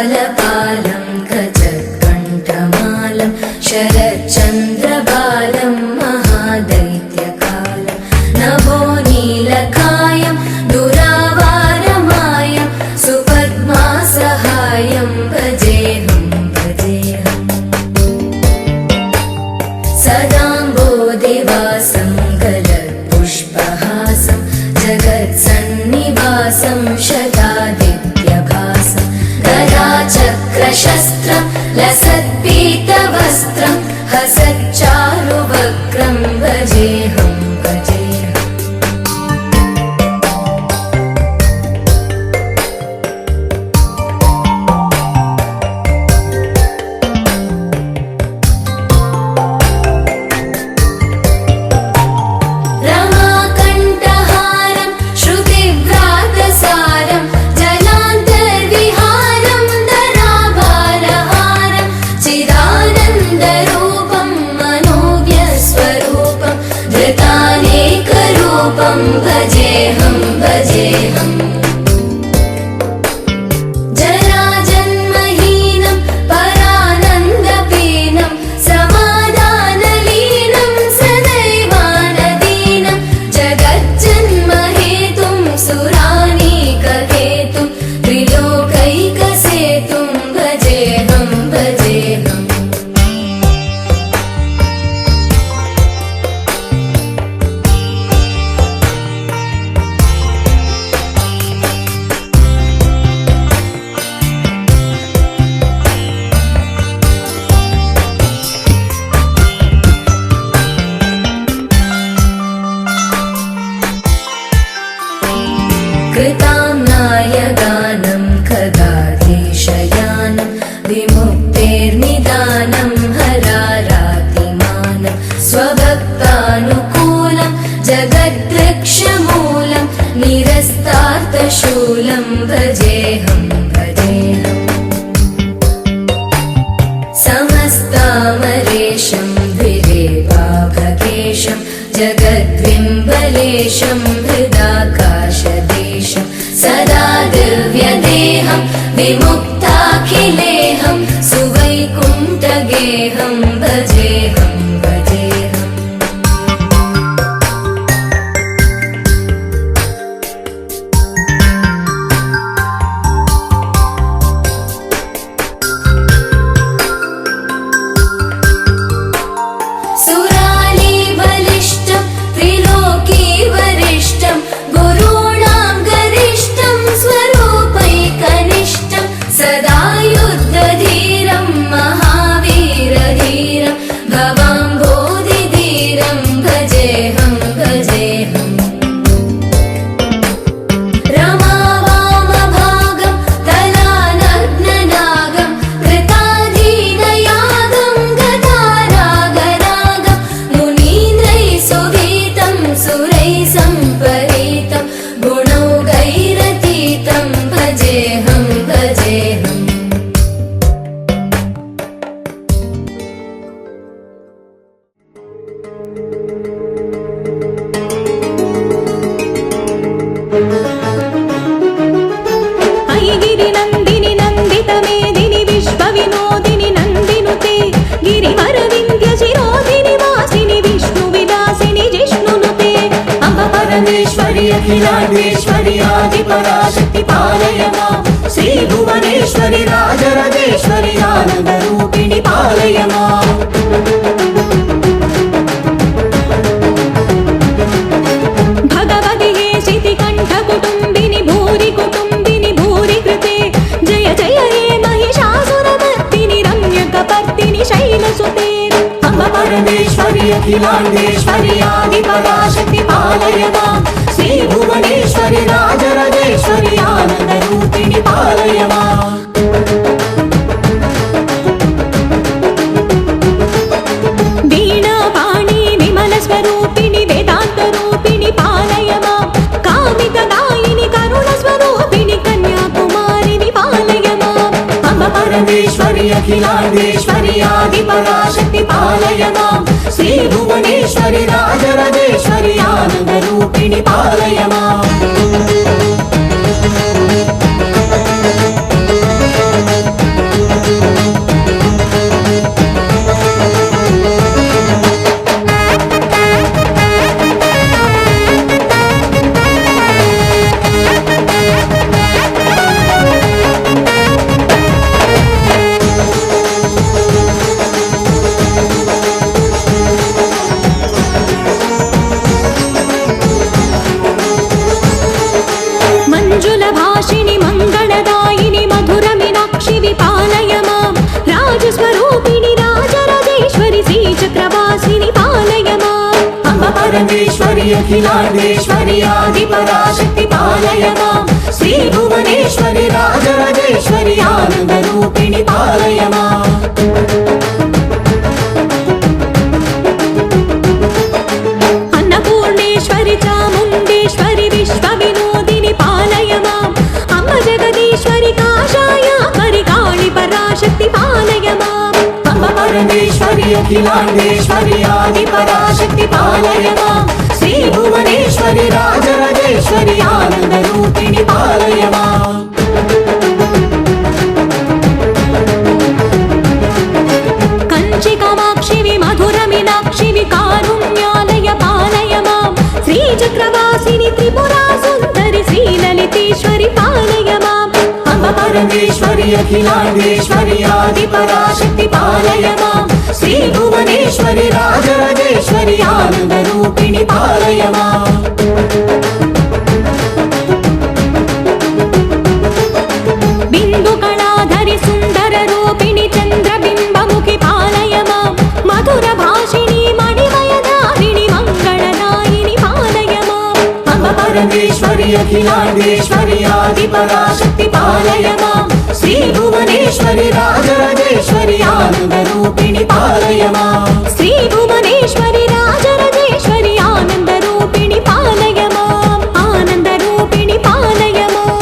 कालपालं गजकण्ठमालं शरच्चन्द्रबालं महादैत्यकालं नभो नीलकायं दुरावारमायं सुपद्मासहायं भजेऽहं भजेऽहम् सदाम्बोधिवासं गलत्पुष्पहासं जगत्सन्निवासं शतादित्यभासं गदाचक्रशस्त्रं लसत्पीतवस्त्रं हसच्चारुवक्त्रं भजेऽहं भजेऽहम् रमाकण्ठहारं श्रुतिव्रातसारं जलान्तर्विहारं धराभारहारं चिदानन्दरूपं मनोव्यस्वरूपं धृतानेकरूपं भजेऽहं भजेऽहम् जराजन्महीनं परानन्दपीनं समाधानलीनं सदैवानदीनं जगज्जन्महेतुं सुरानीकहेतुं त्रिलोकैकसेतुं भजेऽहं भजेऽहम् कृताम्नायगानं खगाधीशयानं विमुक्तेर्निदानं हरारातिमानं स्वभक्तानुकूलं जगद्वृक्षमूलं निरस्तार्थशूलं भजेऽहं भजेऽहम् समस्तामरेशं द्विरेवाभकेशं जगद्विम्बलेशं हृदाकाशदेशं सदा दिव्यदेहं विमुक्ताखिलेहं सुवैकुण्ठगेहं भजेऽहं भजेऽहम् सुरालीबलिष्ठं त्रिलोकीवरिष्ठं गुरूणां गरिष्ठं स्वरूपैकनिष्ठं सदा युद्धधीरं महावीरधीरं भवाम्बोधिधीरं भजेऽहं भजेऽहम् रमावामभागं तलानग्ननागं कृताधीनयागं गदारागरागं मुनीन्द्रैः सुभीतं सुरैः सम्परीतं गुणौघैरतीतं भजेऽहं भजेऽहम् गिरिनन्दिनि नन्दितमेदिनि विश्वविनोदिनि नन्दिनुते गिरिवरविन्द्यशिरोधिनि वासिनि विष्णुविलासिनि जिष्णुनुते अम्ब परमेश्वरि अखिलाण्डेश्वरि आदिपराशक्ति पालय मां श्रीभुवनेश्वरि राजराजेश्वरि आनन्दरूपिणि पालय माम् भगवति शितिकण्ठकुटुम्बिनि भूरि कुटुम्बिनि भूरि कृते जय जय हे महिषासुरमर्दिनि रम्यकपर्दिनि शैलसुते अम्ब परमेश्वरि अखिलाण्डेश्वरि आदिपराशक्ति पालय मां श्रीभुवनेश्वरि राजराजेश्वरि आनन्दरूपिणि पालय माम् वीणापाणि विमलस्वरूपिणि वेदान्तरूपिणि पालय मां कामितदायिनि करुणस्वरूपिणि कन्याकुमारिनि पालय माम् अम्ब परमेश्वरि अखिलाण्डेश्वरि आदिपराशक्ति पालय मां श्रीभुवनेश्वरि राजराजेश्वरि आनन्दरूपिणि पालय माम् परमेश्वरि अखिलाण्डेश्वरि आदिपराशक्ति पालय माम् श्री भुवनेश्वरि राजराजेश्वरि आनन्दरूपिणि पालय माम् अन्नपूर्णेश्वरि चामुण्डेश्वरि विश्वविनोदिनि पालय माम् अम्ब जगदीश्वरि काषायाम्बरि काळि पराशक्ति पालय माम् अम्ब परमेश्वरि अखिलाण्डेश्वरि आदिपराशक्ति पालय माम् श्री भुवनेश्वरि राजराजेश्वरि आनन्दरूपिणि पालय माम् कंचि कामाक्षि मधुर मीनाक्षि कारुण्यालय पालय माम् श्रीचक्रवासिनि त्रिपुरा सुन्दरि श्रीललितेश्वरि पालय माम् अम्ब परमेश्वरि अखिलाण्डेश्वरि आदिपराशक्ति पालय माम् श्री भुवनेश्वरि राजराजेश्वरि आनन्दरूपिणि पालय माम् बिन्दुकणाधरि सुन्दर रूपिणि चन्द्रबिम्बमुखि पालय माम् मधुर भाषिणि मणिमयधारिणि मङ्गलदायिनि पालय माम् अम्ब परमेश्वरि अखिलाण्डेश्वरि आदिपराशक्ति पालय माम् श्री भुवनेश्वरि राजराजेश्वरि आनन्दरूपिणि पालय माम् श्री भुवनेश्वरि राजराजेश्वरि आनन्दरूपिणि पालय माम् आनन्दरूपिणि पालय माम्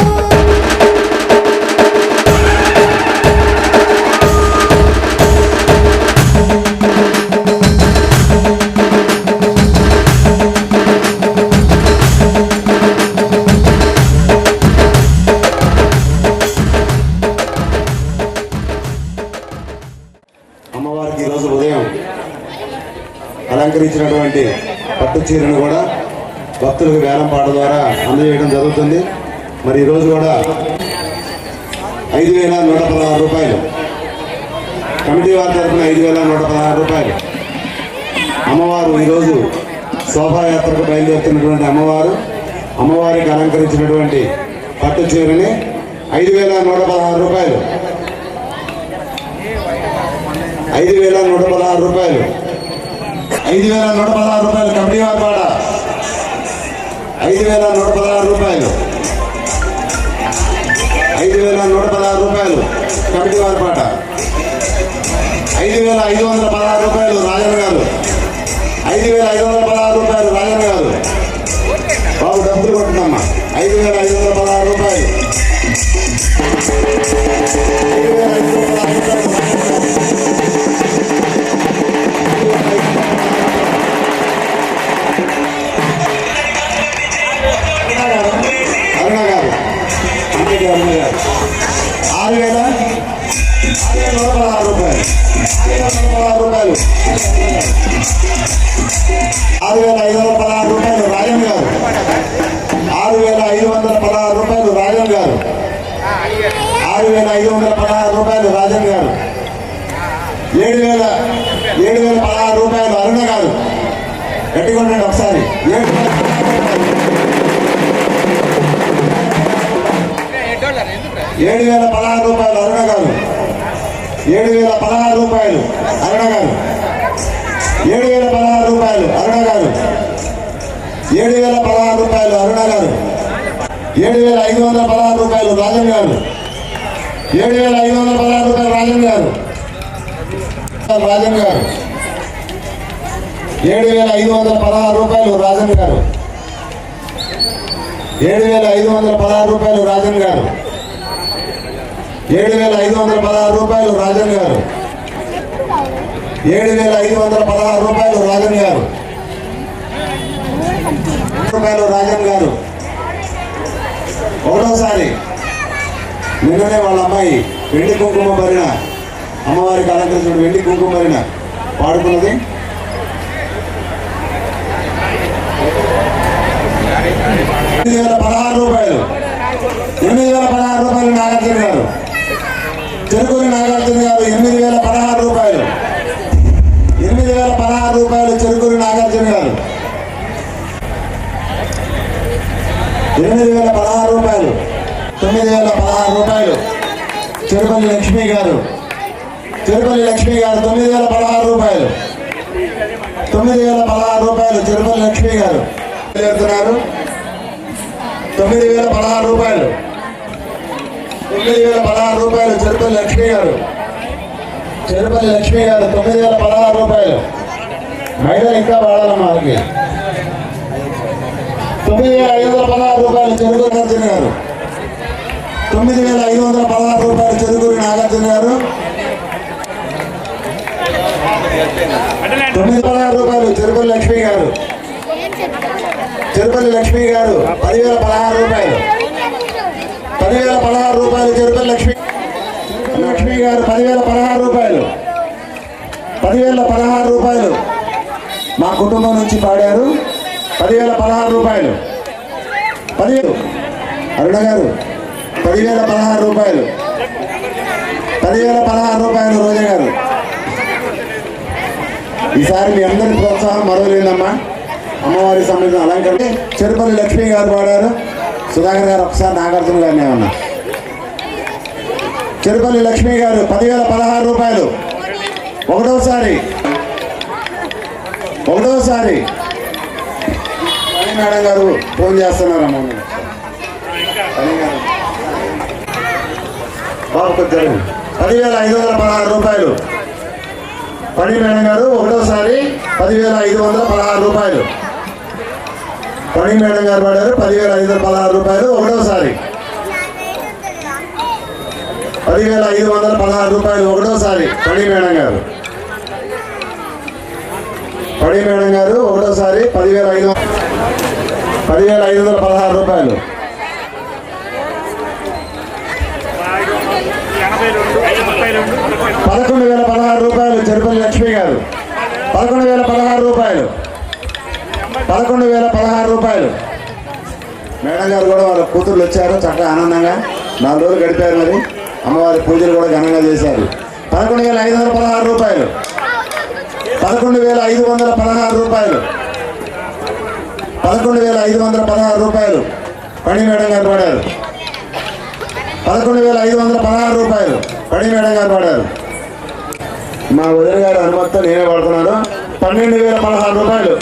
అమ్మవారికి ఈరోజు ఉదయం అలంకరించినటువంటి పట్టు చీరను కూడా భక్తులకు వేలం పాట ద్వారా అందజేయడం జరుగుతుంది. మరి ఈరోజు కూడా 5,116 రూపాయలు కమిటీ వారి తరఫున 5,116 రూపాయలు. అమ్మవారు ఈరోజు శోభాయాత్రకు బయలుదేరుతున్నటువంటి అమ్మవారికి అలంకరించినటువంటి పట్టు చీరని 5,116 రూపాయలు 5,116 రూపాయలు 5,116 రూపాయలు కమిటీ వారి పాట 5,116 రూపాయలు 5,116 రూపాయలు కమిటీ వారి పాట 5,516 రూపాయలు రాజన్ గారు 5,516 రూపాయలు రాజన్ గారు బాబు డబ్బులు కొట్టినమ్మా 5,516 రూపాయలు 5,516 అరుణ గారు 6,116 రూపాయలు 6,516 రూపాయలు రాజన్ గారు 6,516 రూపాయలు రాజన్ గారు 6,516 రూపాయలు రాజన్ గారు 7,016 రూపాయలు అరుణ గారు గట్టిగా ఉండండి ఒకసారి 7,016 రూపాయలు అరుణ గారు 7,016 రూపాయలు అరుణ గారు 7,016 రూపాయలు అరుణ గారు 7,016 రూపాయలు అరుణ గారు 7,516 రూపాయలు రాజన్ గారు 7,516 రూపాయలు రాజన్ గారు 7,516 రూపాయలు రాజన్ గారు 7,516 రూపాయలు రాజన్ గారు 7,516 రూపాయలు రాజన్ గారు 7,516 రూపాయలు రాజన్ గారు రూపాయలు రాజన్ గారు ఒకటోసారి నిన్ననే వాళ్ళ అమ్మాయి వెండి కుంకుమ భరిన అమ్మవారికి అలంకరించిన వెండి కుంకుమ భరిన పాడుకున్నది 8,016 రూపాయలు 8,016 రూపాయలు నాగార్జున గారు చెరుకూరి నాగార్జున గారు 8,016 రూపాయలు 8,016 రూపాయలు చెరుకూరి నాగార్జున గారు 8,016 రూపాయలు 9,016 రూపాయలు చెరుపల్లి లక్ష్మి గారు 9,016 రూపాయలు 9,016 రూపాయలు చెరుపల్లి లక్ష్మి గారు చేరుతున్నారు. 9,016 రూపాయలు 9,016 రూపాయలు చెరుపల్లి లక్ష్మి గారు 9,016 రూపాయలు. మహిళలు ఇంకా వాడాలమ్మా వాళ్ళకి. 9,516 రూపాయలు చెరుకు నాగార్జున గారు 9,516 రూపాయలు చెరుకూరి నాగార్జున గారు 9,016 రూపాయలు చెరుపల్లి లక్ష్మి గారు 10,016 రూపాయలు 10,016 రూపాయలు చెరుపల్లి లక్ష్మి గారు 10,016 రూపాయలు 10,016 రూపాయలు మా కుటుంబం నుంచి పాడారు. 10,016 రూపాయలు 10,000 అరుణ గారు 10,016 రూపాయలు 10,016 రూపాయలు రోజా గారు. ఈసారి మీ అందరి ప్రోత్సాహం మరవలేదమ్మా. అమ్మవారి సంబంధించిన అలంకరణ చెరుపల్లి లక్ష్మి గారు పాడారు. సుధాకర్ గారు ఒకసారి నాగార్జున గారిని ఏమన్నా. చెరుపల్లి లక్ష్మి గారు 10,016 రూపాయలు ఒకటోసారి మేడం గారు ఫోన్ చేస్తున్నారమ్మా. బాబు కొద్దిగా 10,516 రూపాయలు పని మేడం గారు ఒకటోసారి 10,516 రూపాయలు పని మేడం గారు పడారు. 10,516 రూపాయలు ఒకటోసారి 10,516 రూపాయలు ఒకటోసారి పని మేడం గారు ఒకటోసారి 10,516 రూపాయలు 11,016 రూపాయలు చెరుపల్లి లక్ష్మి గారు 11,016 రూపాయలు 11,016 రూపాయలు. మేడం గారు కూడా వాళ్ళ కూతుర్లు వచ్చారు. చక్కగా ఆనందంగా 4 రోజులు గడిపారు. మరి అమ్మవారి పూజలు కూడా ఘనంగా చేశారు. 11,516 రూపాయలు 11,516 రూపాయలు 11,516 రూపాయలు పని మేడం గారు పడారు. 11,516 రూపాయలు పని మేడం గారు పడారు. మా వదిన గారి అనుమతితో నేనే పడుతున్నాను. 12,016 రూపాయలు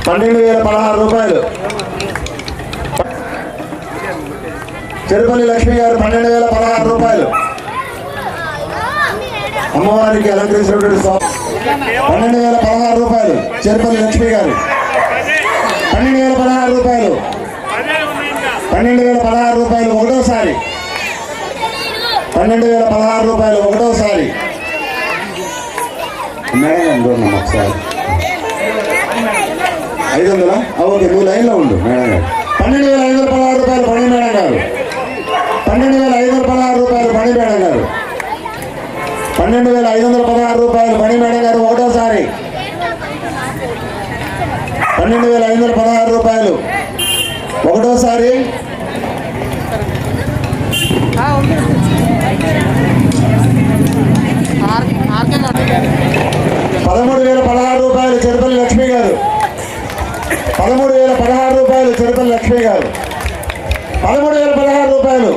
12,016 రూపాయలు చెరుపల్లి లక్ష్మి గారు 12,016 రూపాయలు అమ్మవారికి అలంకరించినటువంటి 12,016 రూపాయలు చెరుపల్లి లక్ష్మి గారు 12,016 రూపాయలు 12,016 రూపాయలు ఒకటోసారి 12,016 రూపాయలు ఒకటోసారి. మేడం గారు ఒకసారి 500 ఓకే నువ్వు లైన్లో ఉండు మేడం గారు. 12,516 రూపాయలు పని మేడం గారు 12,516 రూపాయలు పని మేడం గారు 12,516 రూపాయలు పని మేడం గారు ఒకటోసారి 12,516 రూపాయలు ఒకటోసారి 13,016 రూపాయలు చెరుపల్లి లక్ష్మి గారు 13,016 రూపాయలు చెరుపల్లి లక్ష్మి గారు 13,016 రూపాయలు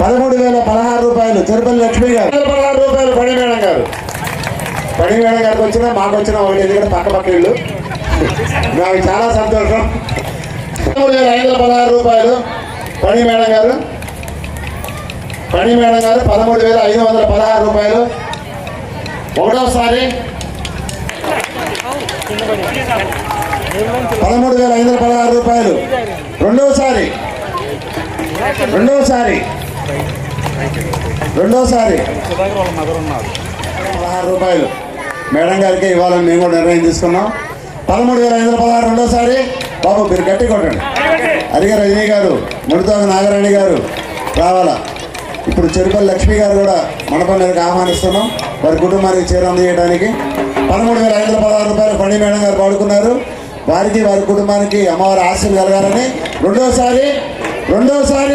13,016 రూపాయలు చెరుపల్లి లక్ష్మి గారు 16 రూపాయలు పని మేడం గారు. పని మేడం గారికి వచ్చినా మాకు వచ్చినా ఒకటి, ఎందుకంటే పక్క ఇళ్ళు. నాకు చాలా సంతోషం. 13,516 రూపాయలు పని మేడం గారు 13,516 రూపాయలు ఒకటోసారి 13,516 రూపాయలు రెండోసారి 16 రూపాయలు మేడం గారికి ఇవ్వాలని మేము కూడా నిర్ణయం తీసుకున్నాం. 13,516 రెండోసారి. బాబు మీరు గట్టి కొట్టండి. అదిగా రజనీ గారు, ముడితోగ నాగరాణి గారు రావాలా. ఇప్పుడు చెరుపల్లి లక్ష్మి గారు కూడా మండపం మీదకి ఆహ్వానిస్తున్నాం వారి కుటుంబానికి చీర అందజేయడానికి. 13,516 రూపాయలు పండి మేడం గారు పాడుకున్నారు. వారికి వారి కుటుంబానికి అమ్మవారి ఆశీస్సులు కలగాలని రెండోసారి మూడోసారి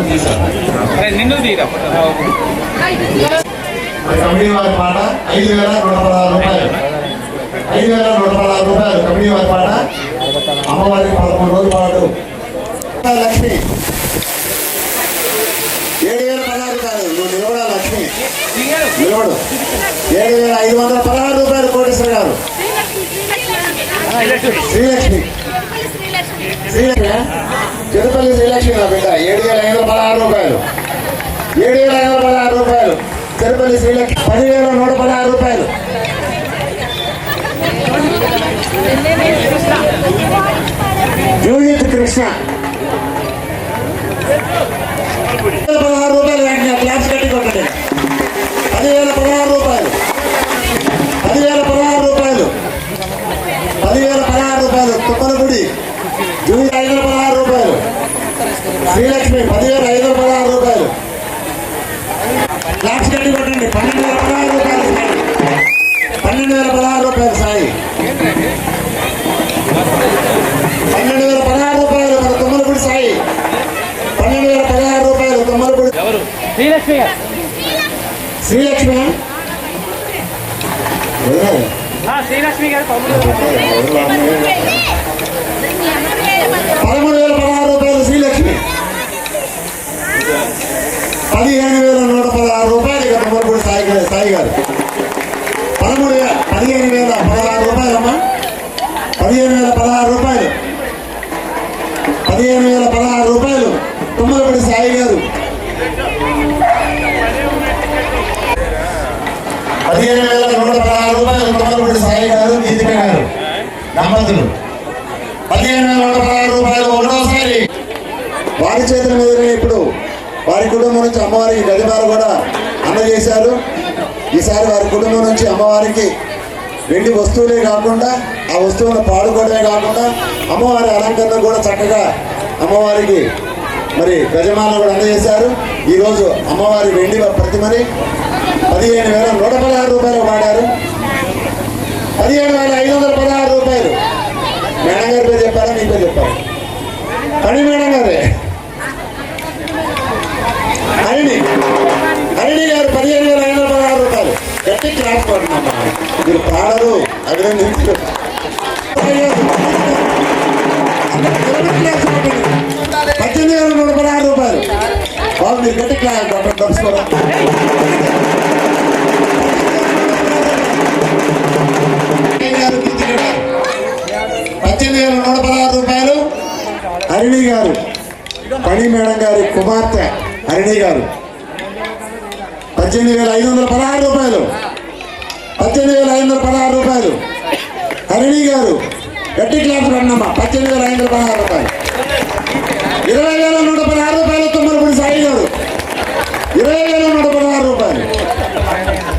నిన్ను తీరా కమిటీ వారి పాట 5,116 రూపాయలు. 5,116 రూపాయలు కమిటీ వారి పాట. అమ్మవారికి 11 రోజుల పాటు. లక్ష్మి 7,016 రూపాయలు. నువ్వు నిలబడా లక్ష్మి, నిలబడు. 7,516 రూపాయలు కోటేశ్వర గారు. శ్రీలక్ష్మి, తిరుపతి శ్రీలక్ష్మి నా బిడ్డ. 7,516 రూపాయలు. 7,516 రూపాయలు తిరుపతి శ్రీలక్ష్మి. 10,116 రూపాయలు. జూహిత్ కృష్ణ 16 రూపాయలు. వెంటనే క్లాప్స్ కట్టి కొట్టండి. 10,016 రూపాయలు. 10,016 రూపాయలు. 10,016 రూపాయలు. తుమ్మలగుడి జూహిత్ 516 రూపాయలు. శ్రీలక్ష్మి 10,516 రూపాయలు. క్లాప్స్ కట్టి కొట్టండి. 12,016 రూపాయలు సాయి. 12,016 రూపాయలు సాయి. 12,016 రూపాయలు మన తుమ్మలగుడి సాయి. 12,016 రూపాయలు తుమ్మలగుడి. శ్రీలక్ష్మి శ్రీలక్ష్మి శ్రీలక్ష్మి గారు 13,016 రూపాయలు శ్రీలక్ష్మి. 15,116 రూపాయలు ఇక తుమ్మలపూడి సాయి గారు. 15,016 రూపాయలు అమ్మా. 15,016 రూపాయలు. 15,016 రూపాయలు తుమ్మలపూడి సాయి గారు. 15,116 రూపాయలు తుమ్మలపూడి సాయి గారు, గీతిక గారు దంపతులు. 15,116 రూపాయలు ఒకటోసారి వారి చేతుల మీదనే ఇప్పుడు వారి కుటుంబం నుంచి అమ్మవారికి గదిమాలు కూడా అందజేశారు. ఈసారి వారి కుటుంబం నుంచి అమ్మవారికి వెండి వస్తువులే కాకుండా ఆ వస్తువులను పాడుకోవడమే కాకుండా అమ్మవారి అలంకరణ కూడా చక్కగా అమ్మవారికి మరి గజమాలను కూడా అందజేశారు. ఈరోజు అమ్మవారి వెండి ప్రతిమని 15,116 రూపాయలు వాడారు. 15,516 రూపాయలు. మేడం గారి పేరు చెప్పారా, నీ పేరు చెప్పారు? అని మేడం గారే హరిణి గారు 15,516 రూపాయలు. గట్టి క్లాస్ పడుతున్నా మీరు పాడరు అభినందించారు. 18,116 రూపాయలు. బాబు మీరు గట్టి క్లాస్ తప్పుకోవడం. 18,116 రూపాయలు. హరిణి గారు, పని మేడం గారి కుమార్తె హరిణి గారు 18,516 రూపాయలు. 18,516 రూపాయలు. హరిణి గారు గట్టి క్లాస్ రన్నమ్మ 18,516 రూపాయలు. 20,116 రూపాయలు తుమ్మలపూడి సాయి గారు. 20,116 రూపాయలు.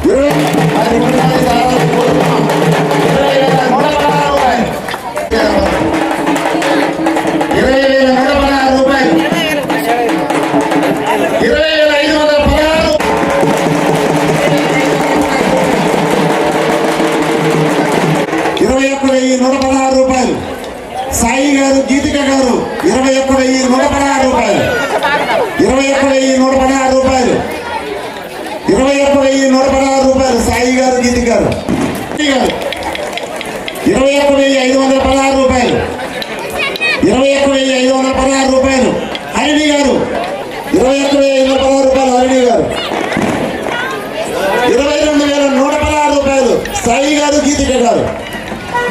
20,116 రూపాయలు. 20,116 రూపాయలు. 20,516. 21,116 రూపాయలు. సాయి గారు, గీతిక గారు 21,116 రూపాయలు. 21,116 రూపాయలు. 21,116 రూపాయలు. సాయి గారు, గీతిక గారు 21,516 రూపాయలు. 21,516 రూపాయలు. హరిణి గారు 21,516 రూపాయలు. హరిణి గారు 22,116 రూపాయలు. సాయి గారు, గీతిక గారు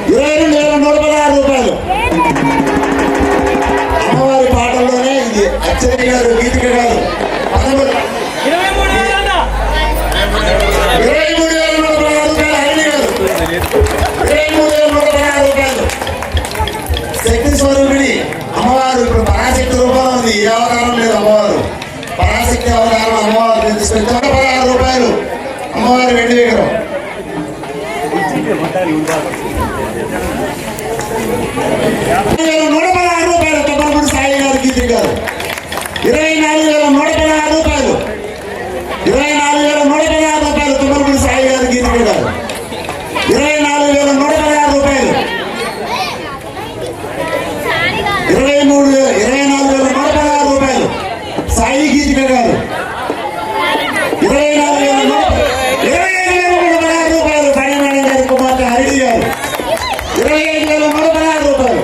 22,116 రూపాయలు. అమ్మవారి పాటల్లోనే ఇది అచ్చయ్య గారు, గీతిక గారు 23,116 రూపాయలు. హరిణి గారు 23,116 రూపాయలు. శక్తి స్వరూపిణి అమ్మవారు ఇప్పుడు పరాశక్తి రూపంలో ఉంది. ఏ అవతారం లేదు అమ్మవారు. పరాశక్తి అవతారం అమ్మవారు 116 రూపాయలు. అమ్మవారి వెండి విగ్రహం. 116 రూపాయలు. తుమ్మలపూడి సాయి గారు, గీతిక గారు 24,116 రూపాయలు. 24,116 రూపాయలు. తుమ్మలపూడి సాయి గారు, గీతిక గారు 24,116 రూపాయలు. 24,116 రూపాయలు. సాయి గారు 24,116 రూపాయలు. పని మేడం గారి కుమార్తె హరిణి గారు 25,116 రూపాయలు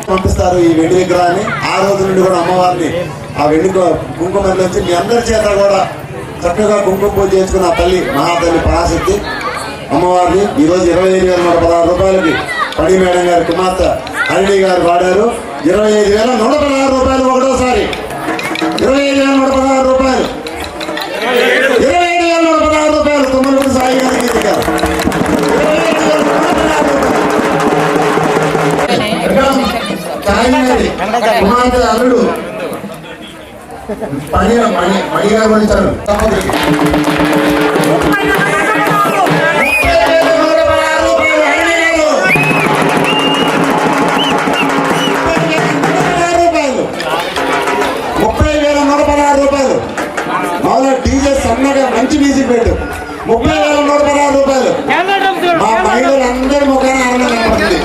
పంపిస్తారు ఈ వెండి విగ్రహాన్ని. ఆ రోజు నుండి కూడా అమ్మవారిని ఆ వెండి కుంకుమలో వచ్చి మీ అందరి చేత కూడా చక్కగా కుంకుమ పూజ చేసుకున్న ఆ తల్లి మహాతల్లి పరాశక్తి అమ్మవారిని ఈరోజు 25,116 రూపాయలకి పడి మేడం గారి కుమార్తె హరిణి గారు వాడారు. 25,116 రూపాయలు ఒకటోసారి 25,116 రూపాయలు 25,116 రూపాయలు తుమ్మలపూడి సాయి గారికి ఇచ్చారు. 25,000 కుమార్తె అల్లుడు మణిగా కొనిచ్చారు. రూపాయలు మామూలుగా డీజే సన్నగా మంచి మ్యూజిక్ పెట్టు. 30,116 రూపాయలు. మా మహిళలు అందరి ముఖాన ఆనందం కనపడుతుంది.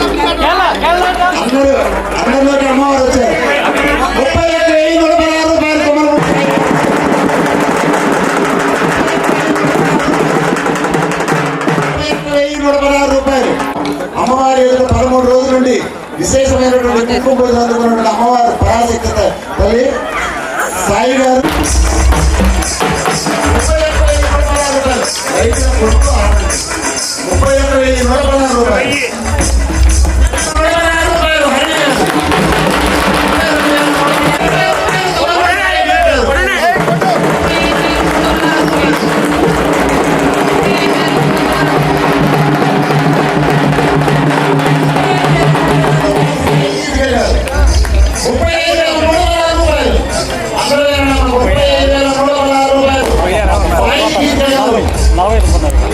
అందరిలోకి అమ్మవారు వచ్చారు. 31,116 రూపాయలు. 31,116 రూపాయలు. అమ్మవారి ఎదురు 13 రోజుల నుండి విశేషమైనటువంటి కుంకుమ పూజ అందుకున్నటువంటి అమ్మవారు పరాశక్తి తల్లి సాయి గారు 31,116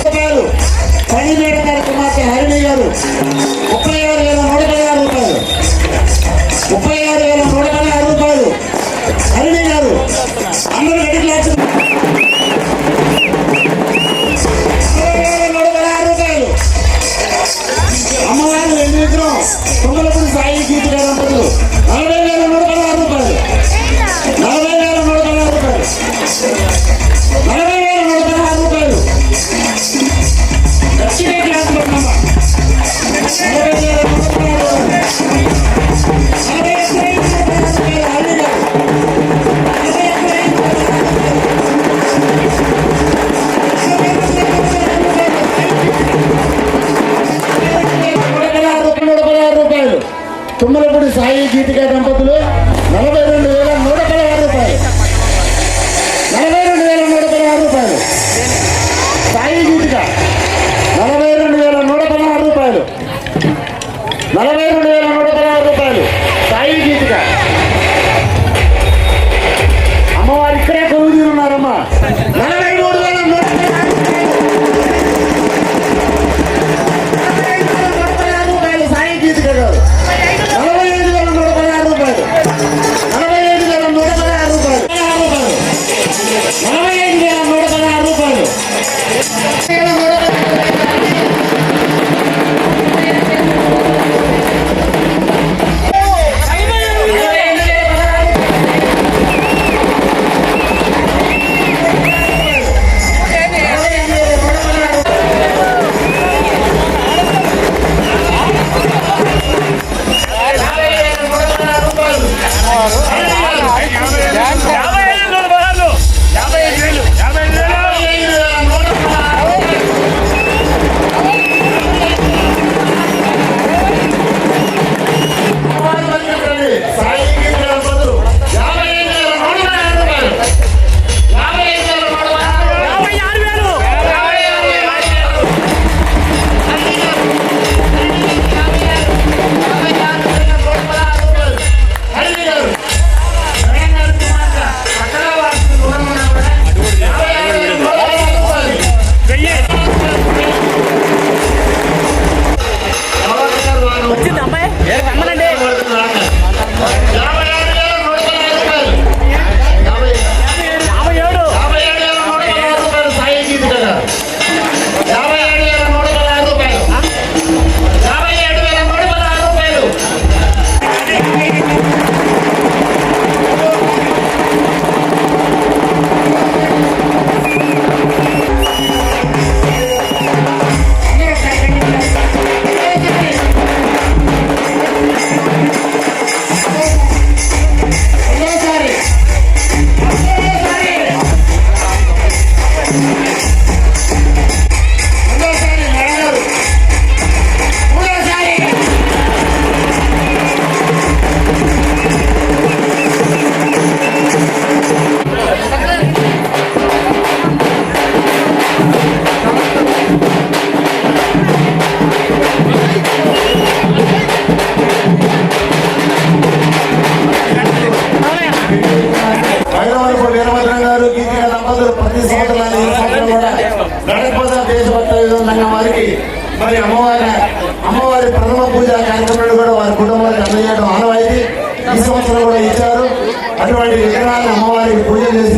రూపాయలు. పని మేడం గారి కుమార్తె హరిణి గారు 36,116 రూపాయలు. 36,116 రూపాయలు హరిణి గారు. అందరూ గడికి 40,116 రూపాయలు. అమ్మవారు వెండి విగ్రహం తుమ్మలపూడి సాయి గీత గారు దంపతులు 40,116 రూపాయలు. 40,116 రూపాయలు. 40,116 రూపాయలు. గట్టిగా క్లాస్ పెట్టమ్మా. 40,116 రూపాయలు. 41,116 హరిణి గారు. 41,116 రూపాయలు. తుమ్మలపూడి సాయి గీతిక దంపతులు 42,116 రూపాయలు. 42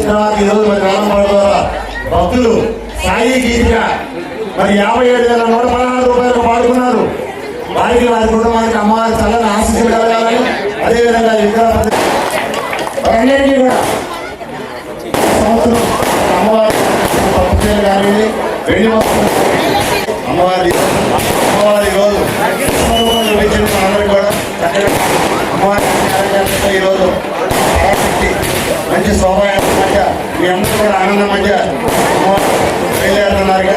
తర్వాత ఈరోజు మరి వేలంపాట ద్వారా భక్తులు సాయి గీతిగా మరి 57,116 రూపాయలకు పాడుకున్నారు. వారికి వారి కుటుంబానికి అమ్మవారి చల్లని ఆశీస్సులు కలగాలని, అదేవిధంగా అందరికీ కూడా సంవత్సరం అమ్మవారి భక్తులు కానీ వెండి అమ్మవారి రోజు అందరికీ కూడా చక్కగా అమ్మవారి ఈరోజు మంచి శోభాయాత్ర మధ్య మీ అందరూ కూడా ఆనందం మధ్య బయలుదేరుతున్నారు.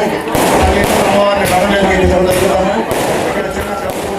అమ్మవారిని కథలోకి సందర్శిస్తాము. ఇక్కడ చిన్న అమ్మవారిని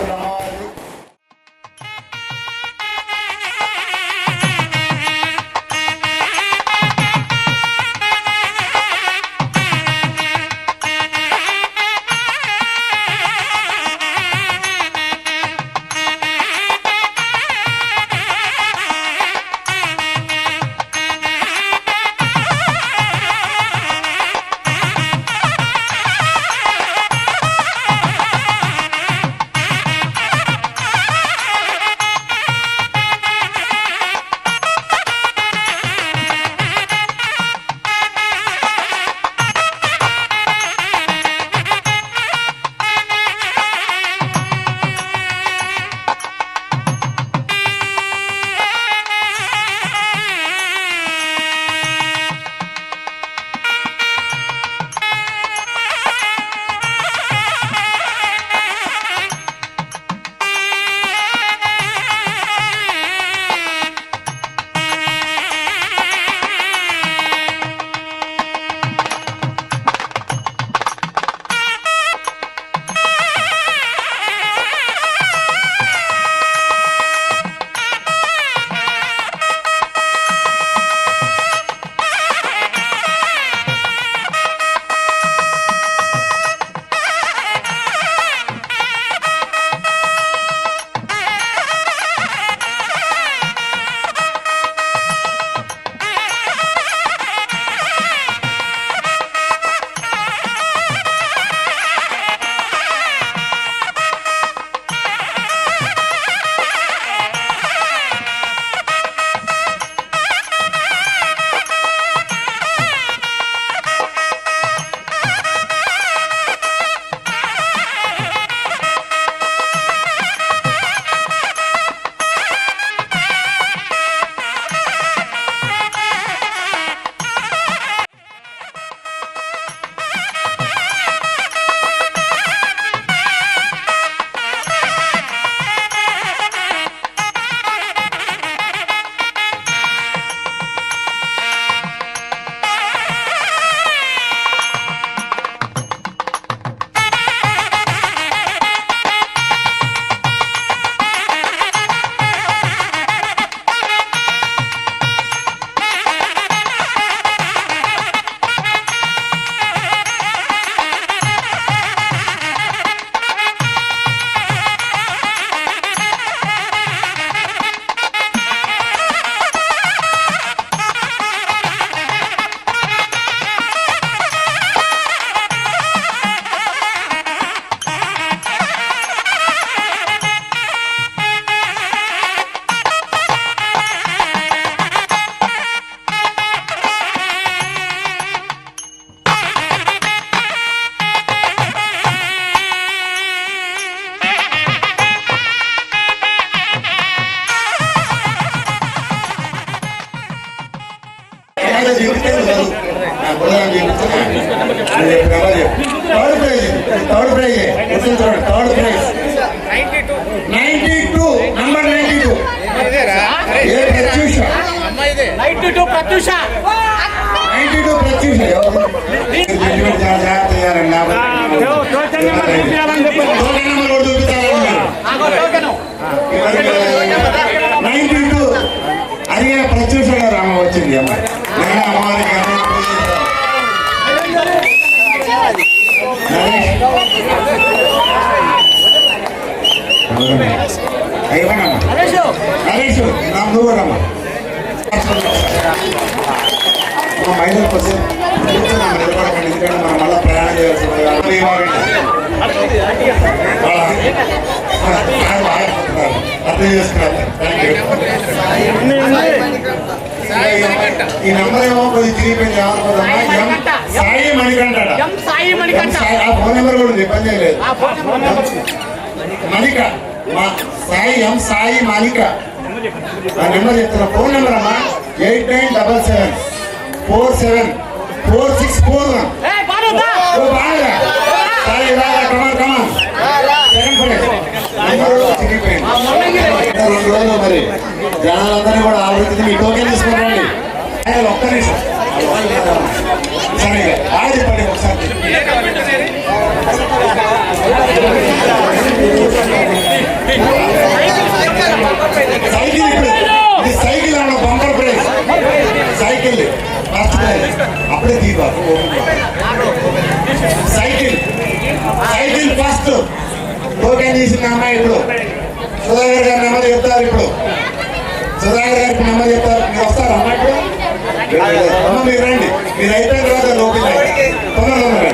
థర్డ్ ప్రైజ్ 92 నంబర్ 92 92 ప్రత్యూష అడిగిన ప్రత్యూష గారు అమ్మ వచ్చింది అమ్మవారికి నరేష్ నువ్వు రమ్మ మైనర్ పర్సెంట్ నిలబడకండి, ఎందుకంటే మనం మళ్ళీ ప్రయాణం చేయాల్సి అర్థం చేసుకున్నారు. ఈ నెంబర్ ఏమో కొద్దిగా తిరిగిపోయింది ఏమనుకోదమ్మా సాయి మణికంఠ ఆ ఫోన్ నెంబర్ కూడా ఉంది పని చేయలేదు మణిక సాయి సాయి మాలిక ఆ నెంబర్ చెప్తున్నా ఫోన్ నెంబర్ అమ్మా 8977474641 సాయి రాగా కమాన్ సెకండ్ ప్లేస్ నెంబర్ తిరిగిపోయింది 2 రోజులు మరి జనాలందరినీ కూడా ఆవృత్తి మీ టోకెన్ తీసుకుంటారండి ఒక్క నిమిషం సరే బాగా చెప్పండి ఒకసారి సైకిల్ ఇప్పుడు ఇది సైకిల్ అన్న bumper prize cycle first prize అప్పుడే దీపా సైకిల్ ఫస్ట్ టోకెన్ తీసిన అమ్మాయి ఇప్పుడు సుధాకర్ గారి నెమ్మది చెప్తారు ఇప్పుడు సుధాకర్ గారికి నెమ్మది చెప్తారు మీరు వస్తారు అమ్మాయి అమ్మ మీరు రండి మీరు అయిపోయిన తర్వాత లోపల తొందరగా రండి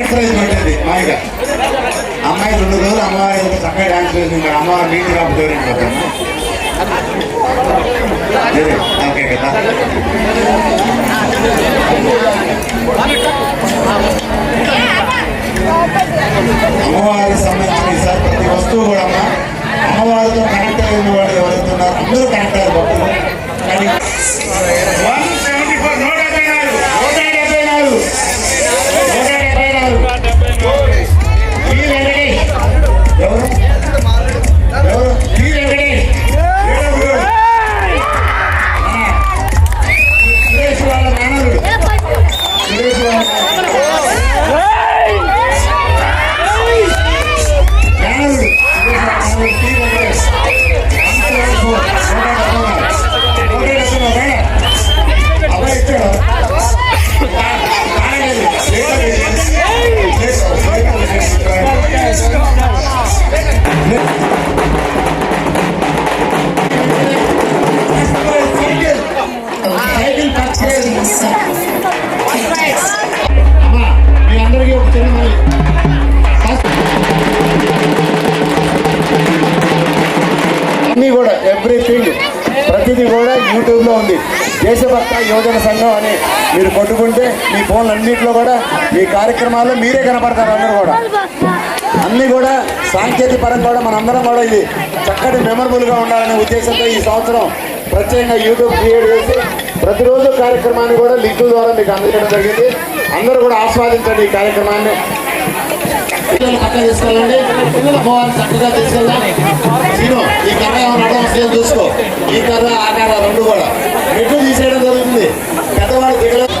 ప్రైజ్ పెట్టింది మాయిగా అమ్మాయి 2 రోజులు అమ్మవారి చక్కగా డాన్స్ చేసింది అమ్మవారి నీటి రాబోతుంది ఓకే కదా అమ్మవారికి సంబంధించిన ఈసారి ప్రతి వస్తువు కూడా అమ్మవారితో కనెక్ట్ అయిన వాళ్ళు ఎవరైతే ఉన్నారో అందరూ కనెక్ట్ అయ్యారు భక్తులు కానీ 174 ఈ వెంకటేష్ ఎవరు ఈ వెంకటేష్ సురేష్ వాళ్ళ మేనరుడు సురేష్ వాళ్ళ అబ్బాయి ఇచ్చాడు సైకిల్ పర్చేజ్ అమ్మా మీ అందరికీ ఒక చిన్న అన్నీ కూడా ఎవ్రీథింగ్ ప్రతిదీ కూడా యూట్యూబ్లో ఉంది దేశభక్త యోజన సంఘం అని మీరు కొట్టుకుంటే మీ ఫోన్లు అన్నింటిలో కూడా మీ కార్యక్రమాల్లో మీరే కనపడతారు అందరూ కూడా అన్నీ కూడా సాంకేతిక పరంగా కూడా మనందరం కూడా ఇది చక్కటి మెమరబుల్గా ఉండాలనే ఉద్దేశంతో ఈ సంవత్సరం ప్రత్యేకంగా యూట్యూబ్ క్రియేట్ చేసి ప్రతిరోజు కార్యక్రమాన్ని కూడా లింకుల ద్వారా మీకు అందించడం జరిగింది అందరూ కూడా ఆస్వాదించండి ఈ కార్యక్రమాన్ని పక్కన తీసుకెళ్ళండి అమ్మవారిని చక్కగా తీసుకెళ్దాం నేను ఈ కర్ర ఏమన్నా వస్తుందో చూసుకో ఈ కర్ర ఆ కర్ర 2 కూడా మెట్లు తీసేయడం జరుగుతుంది పెద్దవాళ్ళు దిగలేదు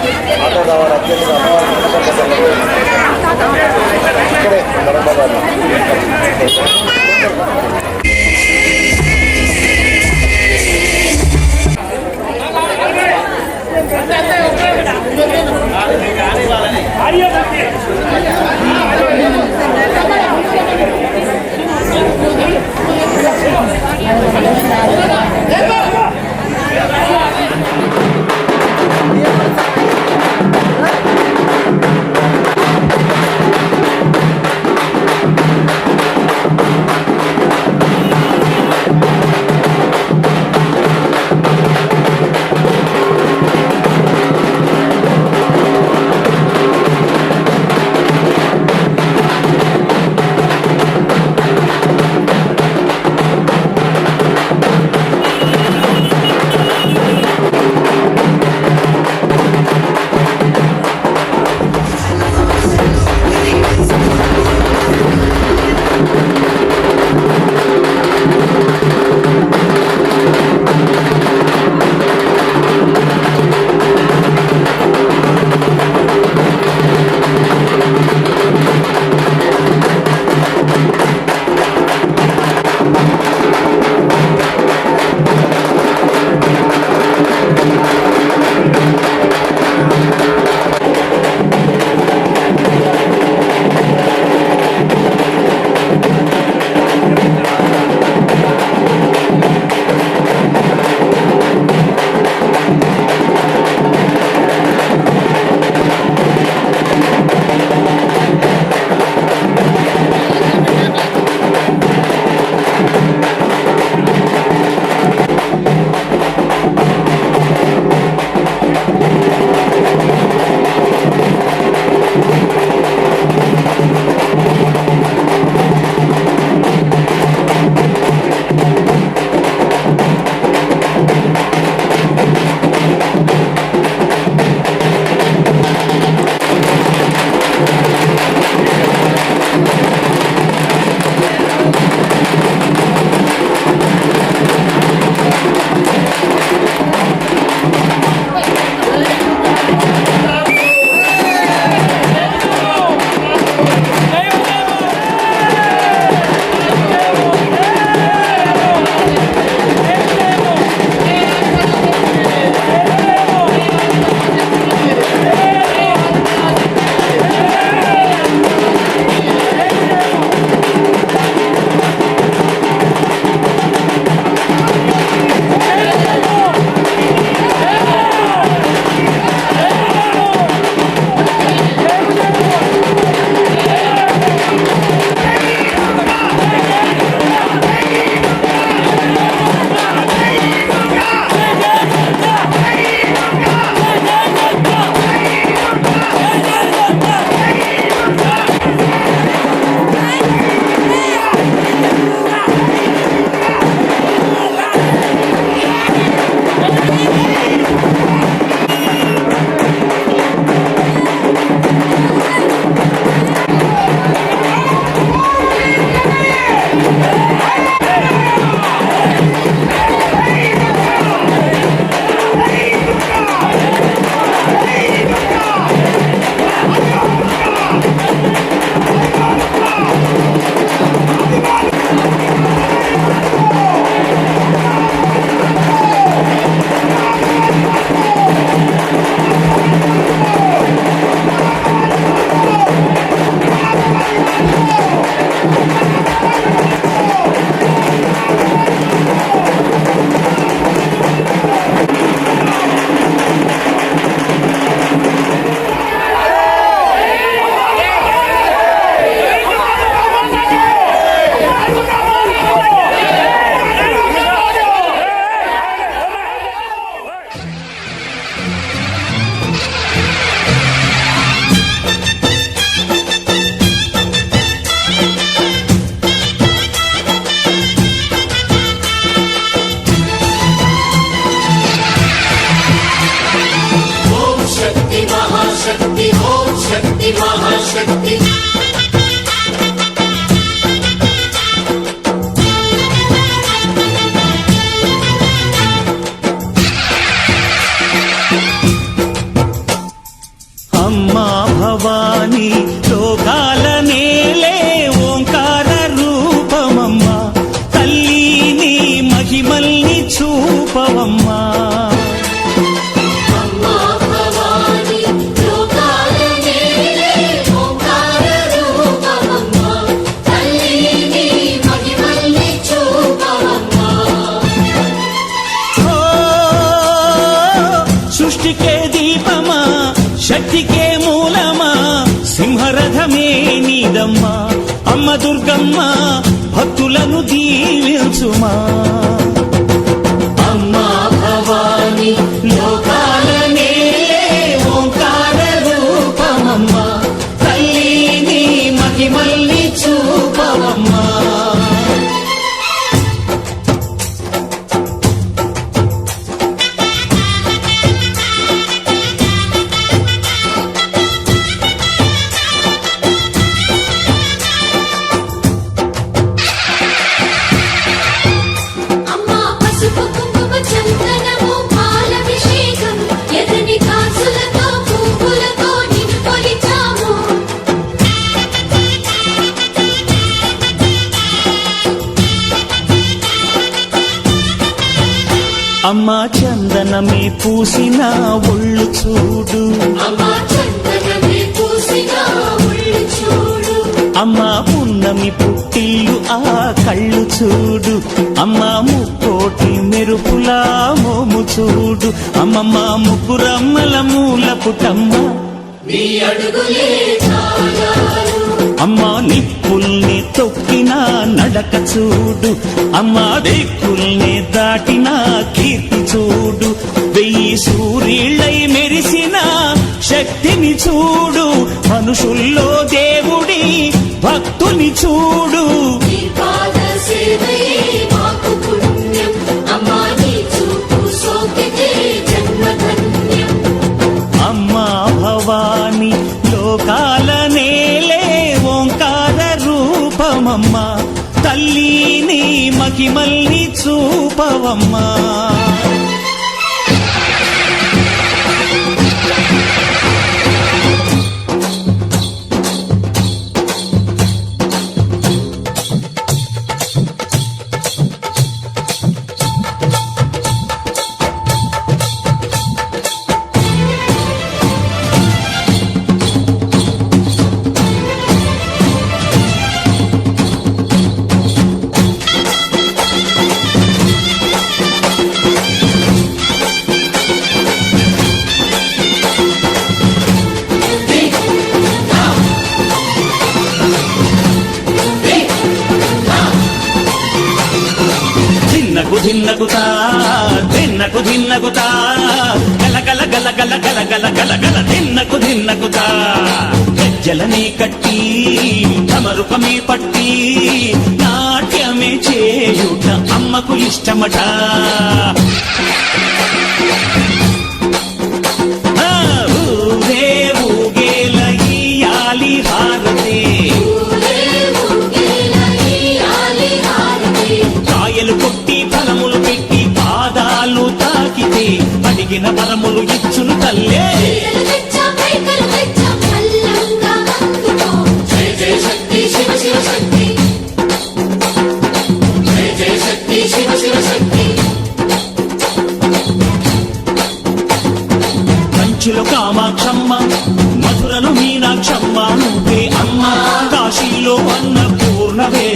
శక్తి అమ్మా భవాని లోకాల నేలే ఓంకార రూపమమ్మా తల్లిని మహిమల్ని చూపవమ్మా అమ్మా భవాని లోకాల నేలే ఓంకార రూపమమ్మా తల్లిని మహిమల్ని చూపవమ్మా ఓ సృష్టికే దీపమా శక్తికే మూలమా సింహరథమే నీదమ్మా అమ్మ దుర్గమ్మ భక్తులను దీవించుమా అమ్మా భవాని లోకాల నేలే ఓంకార రూపమమ్మా తల్లిని మహిమల్ని చూపవమ్మా అమ్మా పసుపు కుంకుమ చందనము పాలభిషేకం ఎదని కాసులతో పువ్వులతో నిన్ను కొలిచాము అమ్మా చందనమే పూసిన ఒళ్ళు చూడు అమ్మా చందనమే పూసిన ఒళ్ళు చూడు అమ్మా పున్నమి పుట్టిల్లు ఆ కళ్ళు చూడు అమ్మా ముక్కోటి మెరుపులా మోము చూడు అమ్మమ్మ ముగ్గురమ్మల మూల పుటమ్మ నీ అడుగులే చాలారు అమ్మా నిప్పుల్ని తొక్కిన నడక చూడు అమ్మా దిక్కుల్ని దాటిన కీర్తి చూడు 1000 సూర్యుళ్ళై మెరిసిన శక్తిని చూడు మనుషుల్లో దేవుడి భక్తుని చూడు నీ పాద సేవయే మాకు పుణ్యం అమ్మా నీ చూపు సోకితే జన్మధన్యం అమ్మా భవాని లోకాల నేలే ఓంకార రూపమమ్మా తల్లిని మహిమల్ని చూపవమ్మా ధిన్నకుతా ధిన్నకుతా గల గల గల గల గల గల గల గల ధిన్నకుతా గజ్జలనే కట్టి ధమరుకమే పట్టి నాట్యమే చేయుట అమ్మకు ఇష్టమట ఊరే ఊగేల ఇయ్యాలి హారతే కాయలు కొట్టి ఫలములు పెట్టి పాదాలు తాకితే అడిగిన వరములు ఇచ్చును తల్లే జయ జయ శక్తి శివ శివ శక్తి జయ జయ శక్తి శివ శివ శక్తి కంచిలో కామాక్షమ్మ మధురలో మీనాక్షమ్మ నువ్వే అమ్మ కాశీలో అన్నపూర్ణవే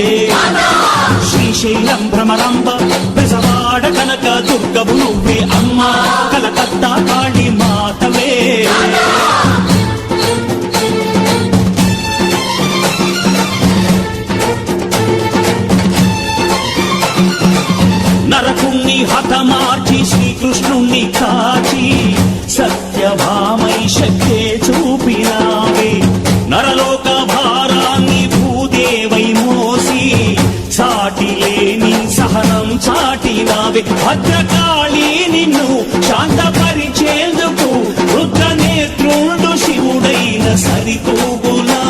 శ్రీశైలం భ్రమరాంబ బెజవాడ కనక దుర్గవు నువ్వే అమ్మ కలకత్తా కాళీ మాతవే నరకుణ్ణి హతమార్చి శ్రీకృష్ణుణ్ణి కాచి సత్యభామై శక్తే చూపినావే నరలోక భారాన్ని భూదేవై మోసి సాటి లేని సహనం చాటినావే భద్రకాళి నిన్ను శాంతపరిచేందుకు రుద్రనేత్రుండు శివుడైన సరితూగునా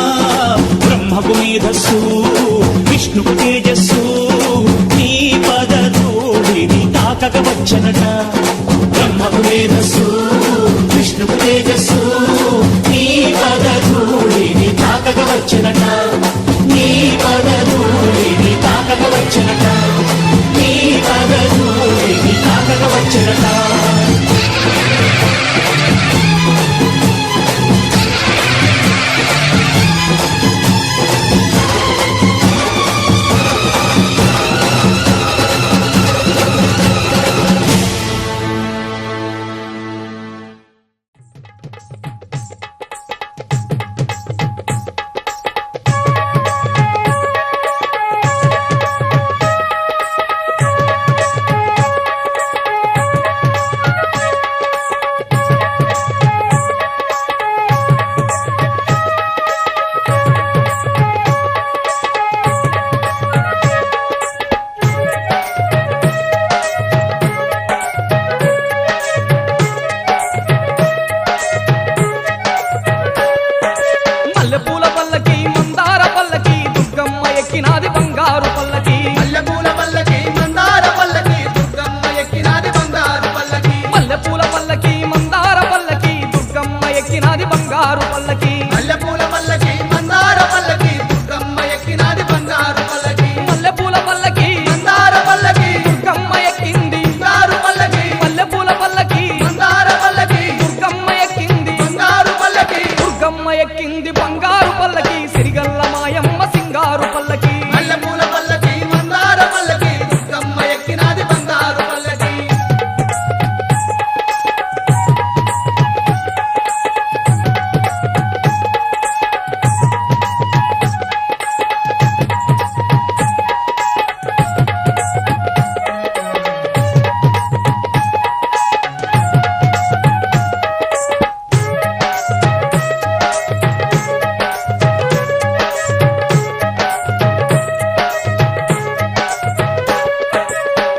బంగారు పల్లకి మల్లెపూల పల్లకి మందార పల్లకి దుర్గమ్మ ఎక్కినాది బంగారు పల్లకి మల్లెపూల పల్లకి మందార పల్లకి దుర్గమ్మ ఎక్కినాది బంగారు పల్లకి మల్లెపూల పల్లకి మందార పల్లకి దుర్గమ్మ ఎక్కినాది బంగారు పల్లకి మల్లెపూల పల్లకి మందార పల్లకి దుర్గమ్మ ఎక్కింది బంగారు పల్లకి మల్లెపూల పల్లకి మందార పల్లకి దుర్గమ్మ ఎక్కింది బంగారు పల్లకి దుర్గమ్మ ఎక్కింది బంగారు పల్లకి సిరిగల్ల మాయమ్మ సింగారు పల్లకి మల్లెపూల పల్లకి మందార పల్లకి దుర్గమ్మ ఎక్కినాది బంగారు పల్లకి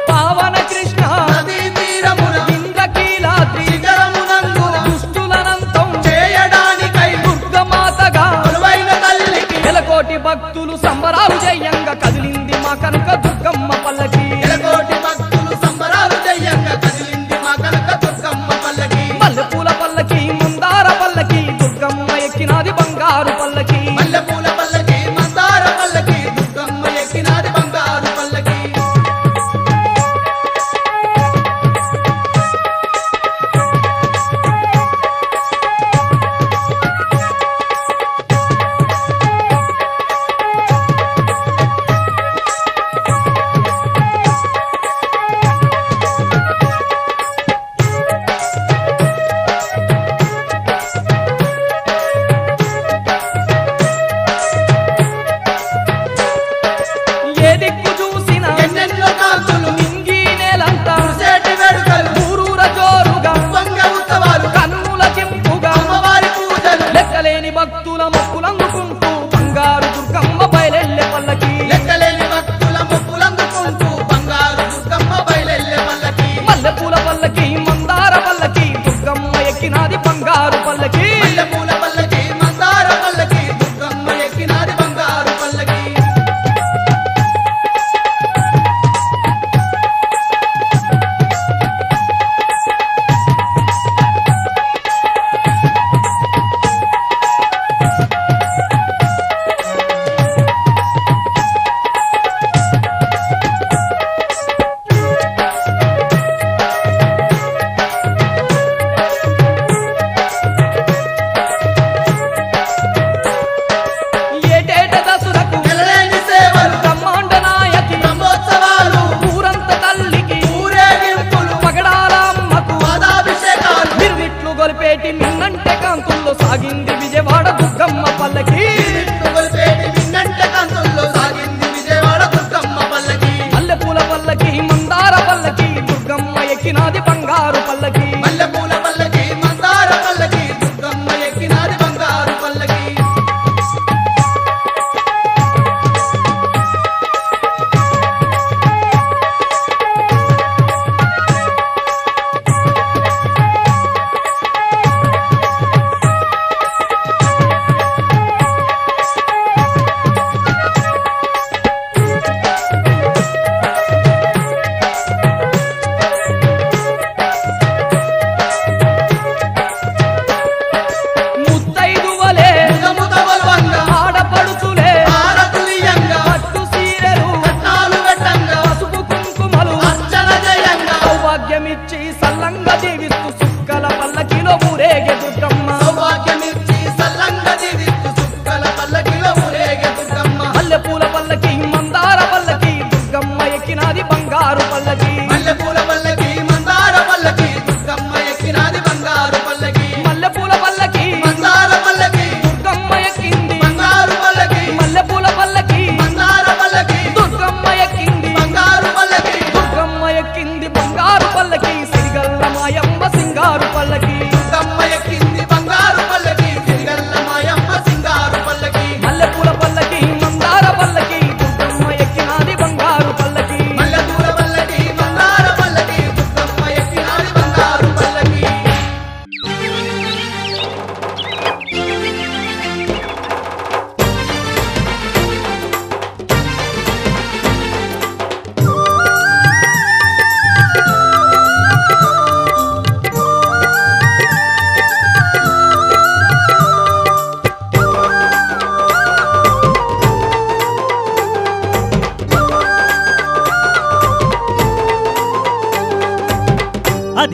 పావన కృష్ణ నదీ తీరమున ఇంద్రకీలాద్రి శిఖరమునందున దుష్టులనంతం చేయడానికై దుర్గమాతగా కొలువైన తల్లికి నెలకోటి భక్తులు సంబరాలు చేయంగా కదిలింది మా కనుక దుర్గమ్మ పల్లకి ఎలకోటి భక్తులు సంబరాలు చెయ్యంగా కదిలింది మా కనక దుర్గమ్మ పల్లకి మల్లెపూల పల్లకి మందార పల్లకి దుర్గమ్మ ఎక్కినాది బంగారు పల్లకి మల్లెపూల పల్లకి మందార పల్లకి దుర్గమ్మ ఎక్కినాది బంగారు పల్లకి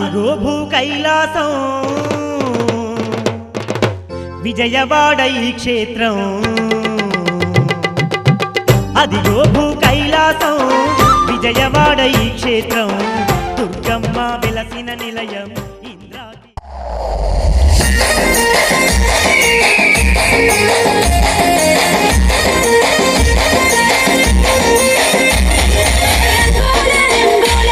అదిగో భూ కైలాసం విజయవాడ ఈ క్షేత్రం అదిగో భూ కైలాసం విజయవాడ ఈ క్షేత్రం దుర్గమ్మ వెలసిన నిలయం ఇంద్రాది రంగోల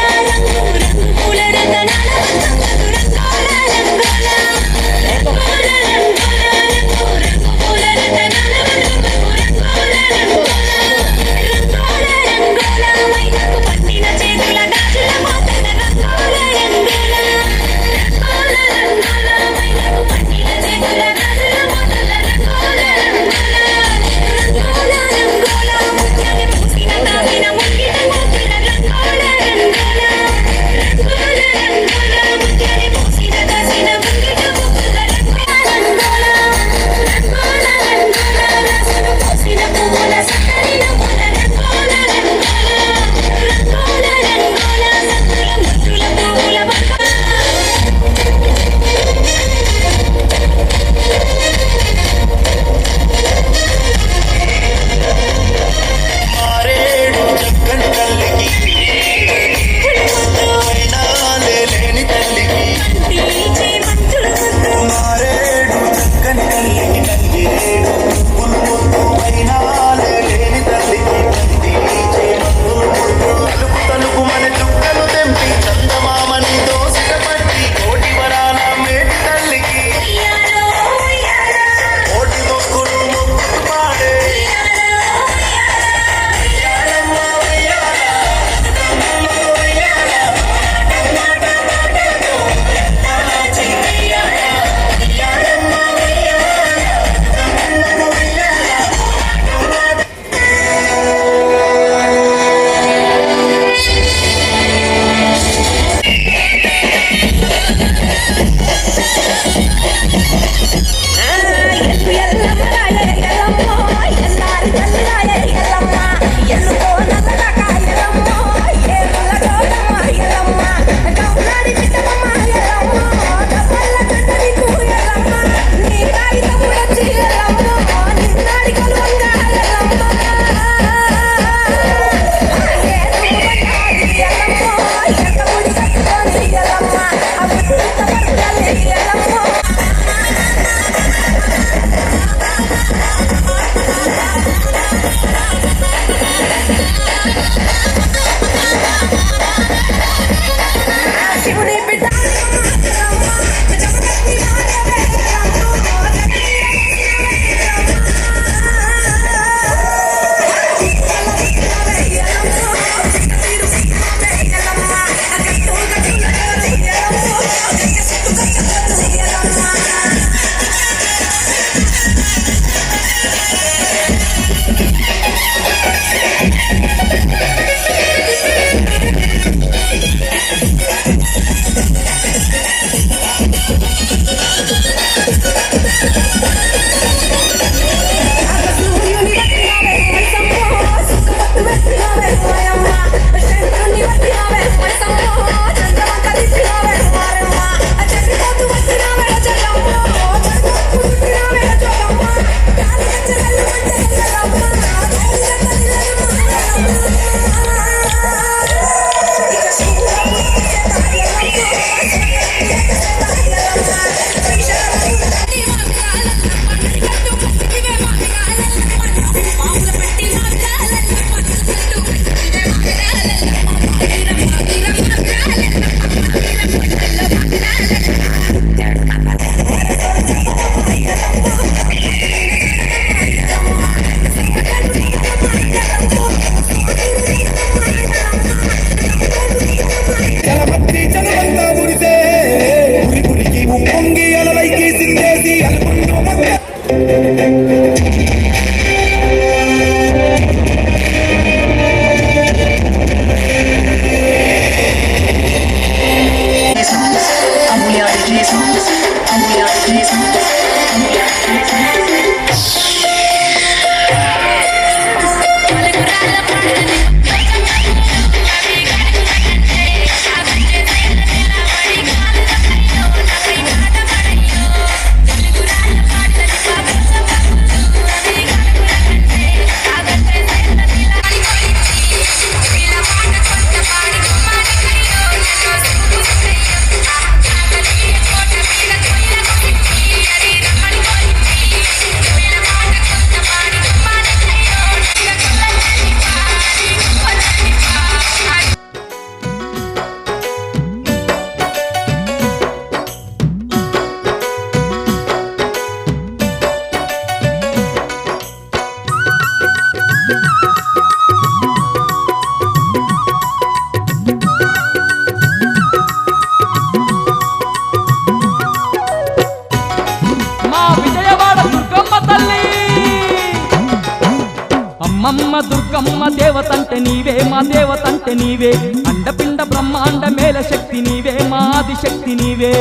దేవతంటే నీవే మా దేవతంటే నీవే అండపిండ బ్రహ్మాండ మేల శక్తి నీవే మా ఆదిశక్తి నీవే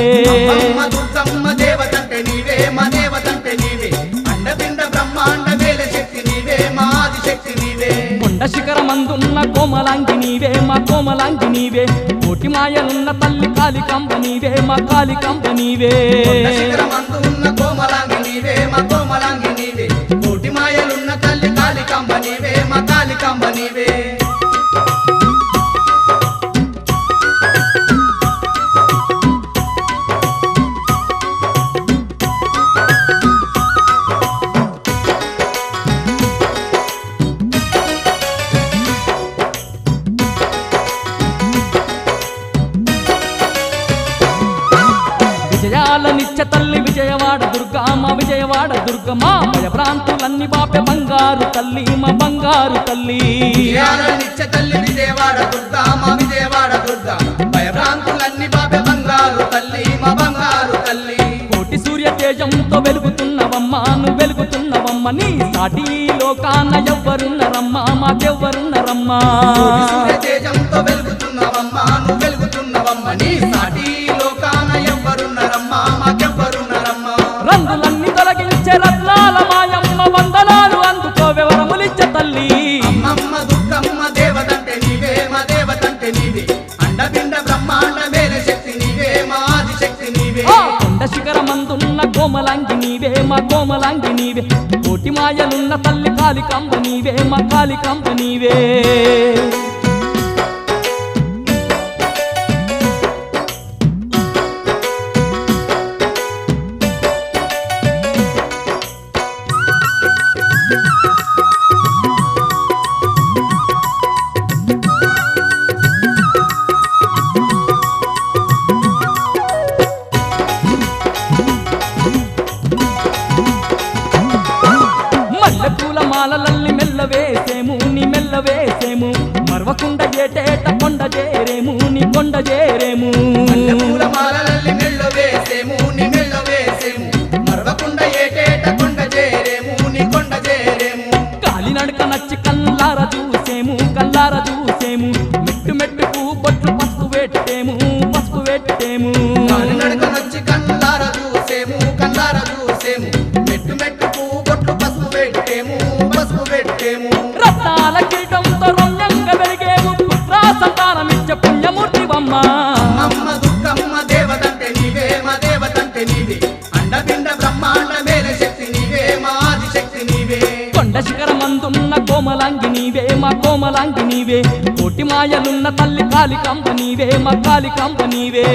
అమ్మ దుర్గమ్మ దేవతంటే నీవే మా దేవతంటే నీవే అండపిండ బ్రహ్మాండ మేల శక్తి నీవే మా ఆదిశక్తి నీవే కొండ శిఖరమందున్న కోమలాంగి నీవే మా కోమలాంగి నీవే కోటి మాయలున్న తల్లి కాళికాంబ నీవే మా కాళికాంబ నీవే కొండ శిఖరమందు ఉన్న కోమలాంగి నీవే మా కోమలాంగి నీవే కోటి మాయలున్న తల్లి కాళికాంబ నీవే మా కాళికాంబ నీవే విజయాల నిత్య తల్లి విజయవాడ దుర్గమ్మ విజయవాడ దుర్గమ్మ భయ ప్రాంతులన్నీ బాపె బంగారు తల్లి మా బంగారు తల్లి విజయాల నిత్య తల్లి విజయవాడ దుర్గా మా విజయవాడ దుర్గా భయభ్రాంతులన్నీ బాబె బంగారు తల్లి మా బంగారు తల్లి కోటి సూర్య తేజంతో వెలుగుతున్నవమ్మా నువ్వు వెలుగుతున్నవమ్మ నీ సాటి లోకాన ఎవ్వరున్నరమ్మా మాకెవ్వరున్నరమ్మా కోటి సూర్య తేజంతో వెలుగుతున్నవమ్మా నువ్వు వెలుగుతున్నవమ్మ నీ సాటి లోకాన ఎవ్వరున్నరమ్మా మాకెవ్వరున్నరమ్మా రంగులన్నీ తొలగించే రత్నాల మాయమ్మ వందనాలు అందుకోవే వరములిచ్చే తల్లి అమ్మమ్మ దుర్గమ్మ దేవతంటే నీవే మా దేవతంటే నీవే అండపిండ బ్రహ్మాండ మేల శక్తి నీవే మా ఆదిశక్తి నీవే కొండ శిఖరమందున్న కోమలాంగి నీవే మా కోమలాంగి నీవే కోటి మాయలున్న తల్లి కాళికాంబ నీవే మా కాళికాంబ నీవే మల్లెపూల మాలలల్లి మెల్లవేసేము నీ మెల్లవేసేము మరవకుండ ఏటేట కొండ చేరేము నీ కొండ చేరేము పూల మాలలల్లి మెళ్ళో వేసేము నీ మెళ్ళో వేసేము మరవకుండ ఏటేట కొండ చేరేము నీ కొండ చేరేము కాలినడక నచ్చి కల్లార చూసేము కల్లార చూసేము మెట్టు మెట్టుకు బొట్లు పసుపు పెట్టేము పసుపు పెట్టేము నడకనొచ్చి కల్లార చూసేము కల్లార చూసేము మెట్టు మెట్టుకు బొట్లు పసుపు పెట్టేము పసుపు పెట్టేము రత్నాల కిరీటంతో రమ్యంగా వెలిగేము పుత్ర సంతానమిచ్చ పుణ్యమూర్తివమ్మ అమ్మ దుర్గమ్మ దేవతంటే నీవే మా దేవతంటే నీవే అండపిండ బ్రహ్మాండ మేల శక్తి నీవే మా ఆదిశక్తి నీవే కొండ శిఖరమందున్న కోమలాంగి నీవే మా కోమలాంగి నీవే కోటి మాయలున్న తల్లి కాళికాంబ నీవే మా కాళికాంబ నీవే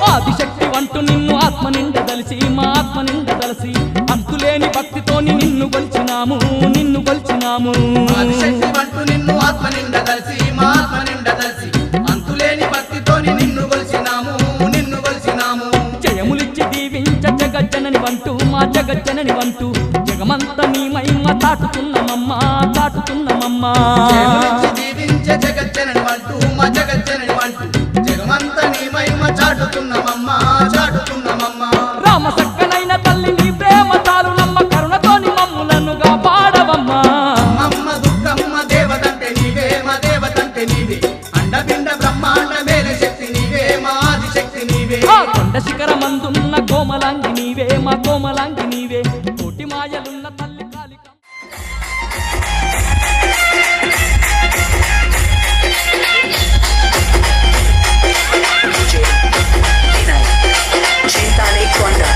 ఆదిశక్తి వంటూ నిన్ను ఆత్మ నిండ దలిసి మా ఆత్మ నిండ దలసి అంతులేని భక్తితోని నిన్ను కొలిచినాము నిన్ను కొలిచినాము ఆదిశక్తి అంటూ నిన్ను ఆత్మ నిండ దలసి మా ఆత్మ నిండ దలసి అంతులేని భక్తితోని నిన్ను కొలిచినాము నిన్ను కొలిచినాము జయములిచ్చి దీవించ జగజ్జనని వంటూ మా జగజ్జనని వంటూ జగమంత నీ మహిమ చాటుతున్నమమ్మా చాటుతున్నమమ్మా జయములిచ్చి దీవించే జగజ్జనని అంటూ మా జగజ్జనని అంటూ జగమంత నీ మహిమ చాటుతున్నమమ్మా చాటుతున్నమమ్మా రామ సక్కనైన తల్లి నీ ప్రేమ చాలునమ్మ కరుణతోని మమ్ములను కాపాడవమ్మా అమ్మ దుర్గమ్మ దేవతంటే నీవే మా దేవతంటే నీవే అండపిండ బ్రహ్మాండ మేల శక్తి నీవే మా ఆదిశక్తి నీవే ఆ కొండ శిఖరమందున్న కోమలాంగి నీవే మా కోమలాంగి నీవే కోటి మాయలున్న తల్లి కాళికాంబ Chintale Konda.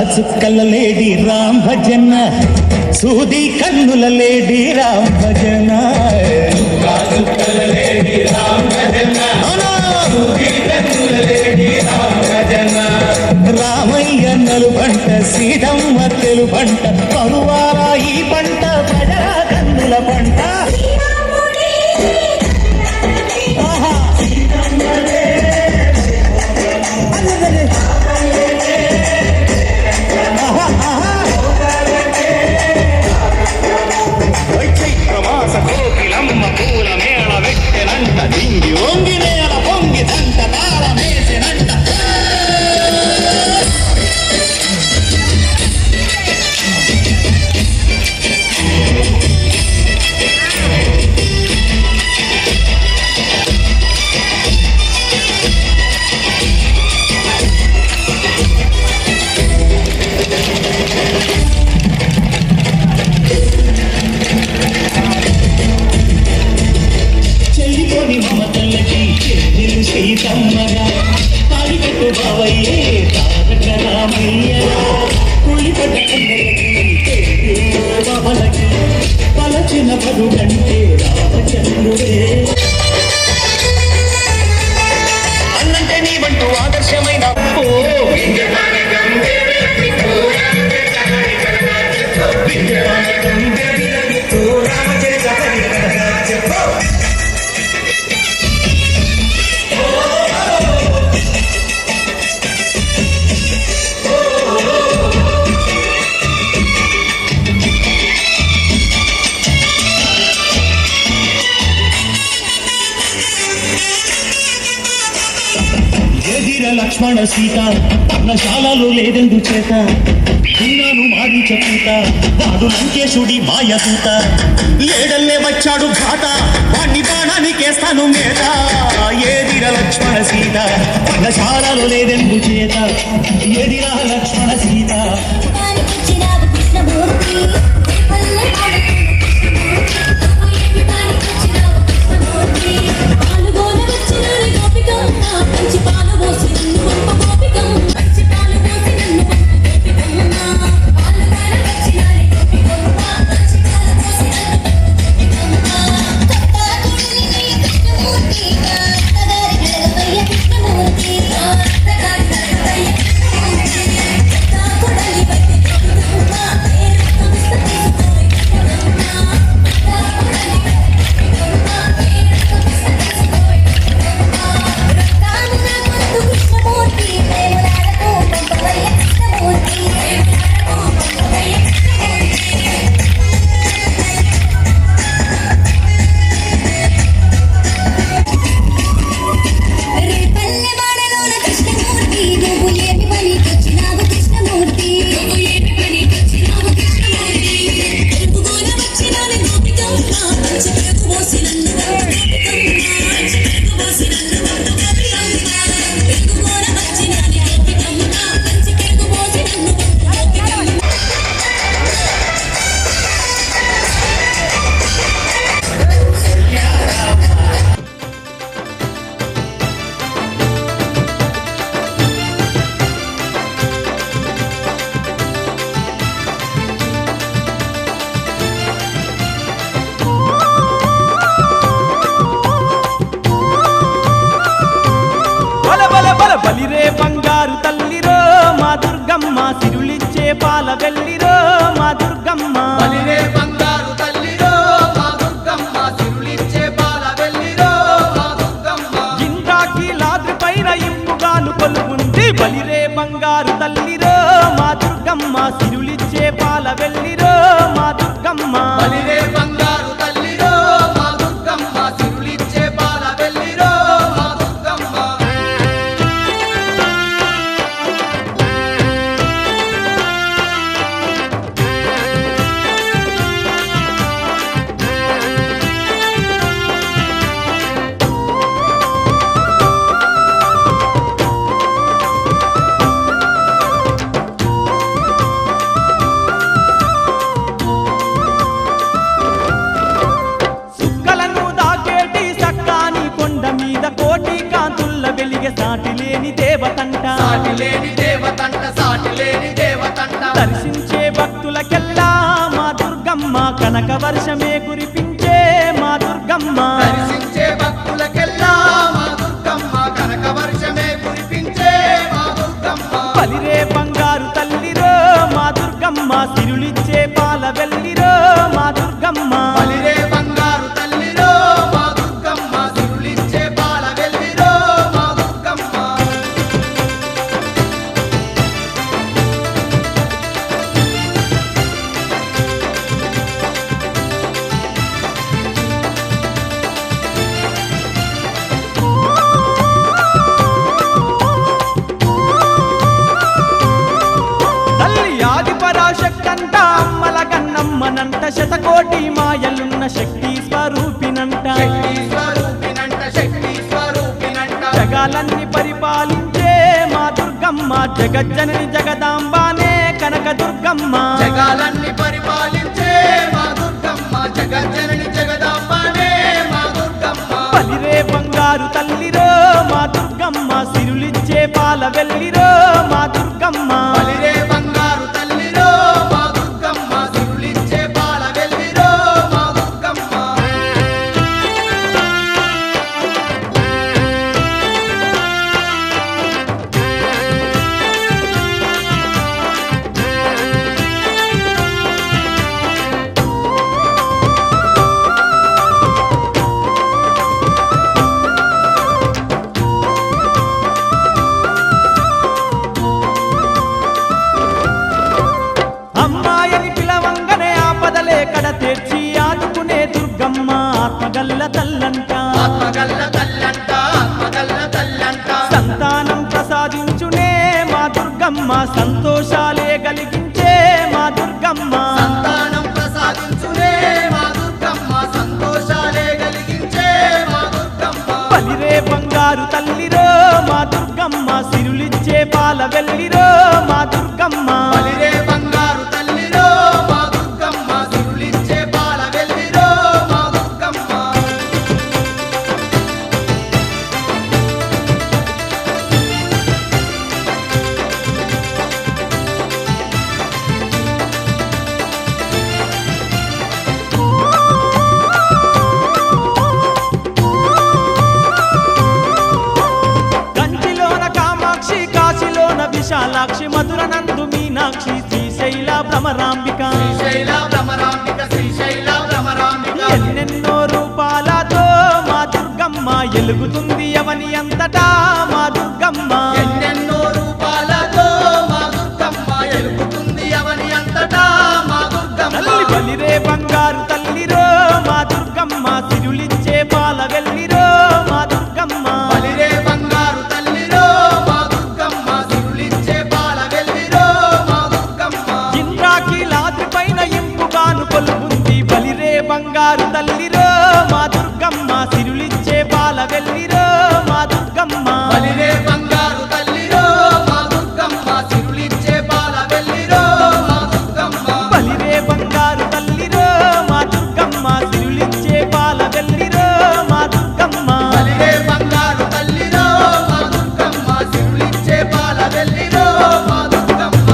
చుక్కల లేడి రామ్ భజన సూది కన్నుల లేడి రామ్ భజన చుక్కల లేడి రామ్ భజన సూది కన్నుల లేడి రామ్ భజన రామయ్య నలుబంట సీతమ్మ తెలుబంట పరువాల ఈ పంట ప్రజల కన్నుల పంట ఆహా దింగి వంగి నేల పొంగి దంట తాళమేసినంట చెల్లిపోని మమతల్లకి చెల్లి సీతమ్మగా తాడికట్టు బావయ్యే తారక రామయ్యగా కూలిపడ్డ బాబలకి పలచిన పరుగంటే రామచంద్రుడే అన్నంటే నీ వంటూ ఆదర్శమైన లక్ష్మణ సీత పర్ణశాలలో లేదెందు చేత విన్నాను మాది చెప్పుత వాడు లంకేశుడి మాయదూత లేడల్లే వచ్చాడు ఘాట వాణ్ణి బాణానికేస్తాను మేత ఏదిరా లక్ష్మణ సీత పర్ణశాలలో లేదెందు చేత ఏదిరా లక్ష్మణ సీత బలిరే బంగారు తల్లిరో మా దుర్గమ్మ సిరులిచ్చే పాల వెల్లిరో మా దుర్గమ్మ బలిరే బంగారు తల్లిరో మా దుర్గమ్మ సిరులిచ్చే పాల వెల్లిరో మా దుర్గమ్మ ఇంద్రాకి లాద్రి పైన ఇంపుగాను కొలువుంది బలిరే బంగారు తల్లిరో మా దుర్గమ్మ సిరులిచ్చే పాల వెల్లిరో మా దుర్గమ్మ బలిరే బంగారు తల్లిరో మా దుర్గమ్మ సిరులిచ్చే పాల వెల్లిరో మా దుర్గమ్మ సాటి లేని దేవతంట సాటి లేని దేవతంట సాటి లేని దేవత కనక వర్షమే కురిపించే మా దుర్గమ్మ దర్శించే భక్తులకెల్లా మా దుర్గమ్మ కనక వర్షమే కురిపించే మా దుర్గమ్మ బలిరే బంగారు తల్లిరో మా దుర్గమ్మ సిరులిచ్చే పాల వెల్లిరో మా దుర్గమ్మ బలిరే బంగారు తల్లిరో మా దుర్గమ్మ సిరులిచ్చే పాల వెల్లిరో మా దుర్గమ్మ తల్లి ఆది పరాశక్తంట అమ్మల గన్నమ్మనంట శతకోటి మాయలున్న శక్తి స్వరూపినంట శక్తి స్వరూపినంట శక్తి స్వరూపినంట జగాలన్నీ పరిపాలించే మా దుర్గమ్మ జగజ్జనని జగదాంబానే కనక దుర్గమ్మ జగాలన్నీ పరిపాలించే మా దుర్గమ్మ జగజ్జనని జగదాంబనే మా దుర్గమ్మ బలిరే బంగారు తల్లిరో మా దుర్గమ్మ సిరులిచ్చే పాల వెల్లిరో మా దుర్గమ్మ బలిరే బంగారు తల్లిరో మా దుర్గమ్మ సిరులిచ్చే పాల వెల్లిరో మా దుర్గమ్మ అమ్మాయని పిలవంగనే ఆపదలే కడ తెచ్చి ఆదుకునే దుర్గమ్మ ఆత్మగల్ల తల్లంట ఆత్మగల్ల తల్లంట ఆత్మగల్ల తల్లంట సంతానం ప్రసాదించునే మా దుర్గమ్మ సంతోషాలే కలిగించే మా దుర్గమ్మ సంతానం ప్రసాదించునే మా దుర్గమ్మ సంతోషాలే కలిగించే మా దుర్గమ్మ బలిరే బంగారు తల్లిరో మా దుర్గమ్మ సిరులిచ్చే పాల వెల్లిరో మా దుర్గమ్మ బలిరే బంగారు తల్లిరో మా దుర్గమ్మ సిరులిచ్చే పాల వెల్లిరో మా దుర్గమ్మ కంచిలోన కామాక్షి కాశీలోన విశాలాక్షి మధుర నందు మీనాక్షి శ్రీశైల భ్రమరాంబిక శ్రీశైల భ్రమరాంబిక శ్రీశైల భ్రమరాంబిక ఎన్నెన్నో రూపాలతో మా దుర్గమ్మ ఎలుగుతుంది అవని అంతటా మా దుర్గమ్మ ఎన్నెన్నో రూపాలతో మా దుర్గమ్మ ఎలుగుతుంది అవని అంతటా మా దుర్గమ్మ తల్లి బలిరే బంగారు తల్లిరో మా దుర్గమ్మ సిరులిచ్చే పాల వెల్లిరో మా దుర్గమ్మ బలిరే బంగారు తల్లిరో మా దుర్గమ్మ సిరులిచ్చే పాల వెల్లిరో మా దుర్గమ్మ ఇంద్రాకి లాద్రి పైన ఇంపుగాను కొలువుంది బలిరే బంగారు తల్లిరో మా దుర్గమ్మ సిరులిచ్చే పాల వెల్లిరో మా దుర్గమ్మ బలిరే బంగారు తల్లిరో మా దుర్గమ్మ సిరులిచ్చే పాల వెల్లిరో మా దుర్గమ్మ బలిరే బంగారు తల్లిరో మా దుర్గమ్మ సిరులిచ్చే పాల వెల్లిరో మా దుర్గమ్మ బలిరే బంగారు తల్లిరో మా దుర్గమ్మ సిరులిచ్చే పాల వెల్లిరో మా దుర్గమ్మ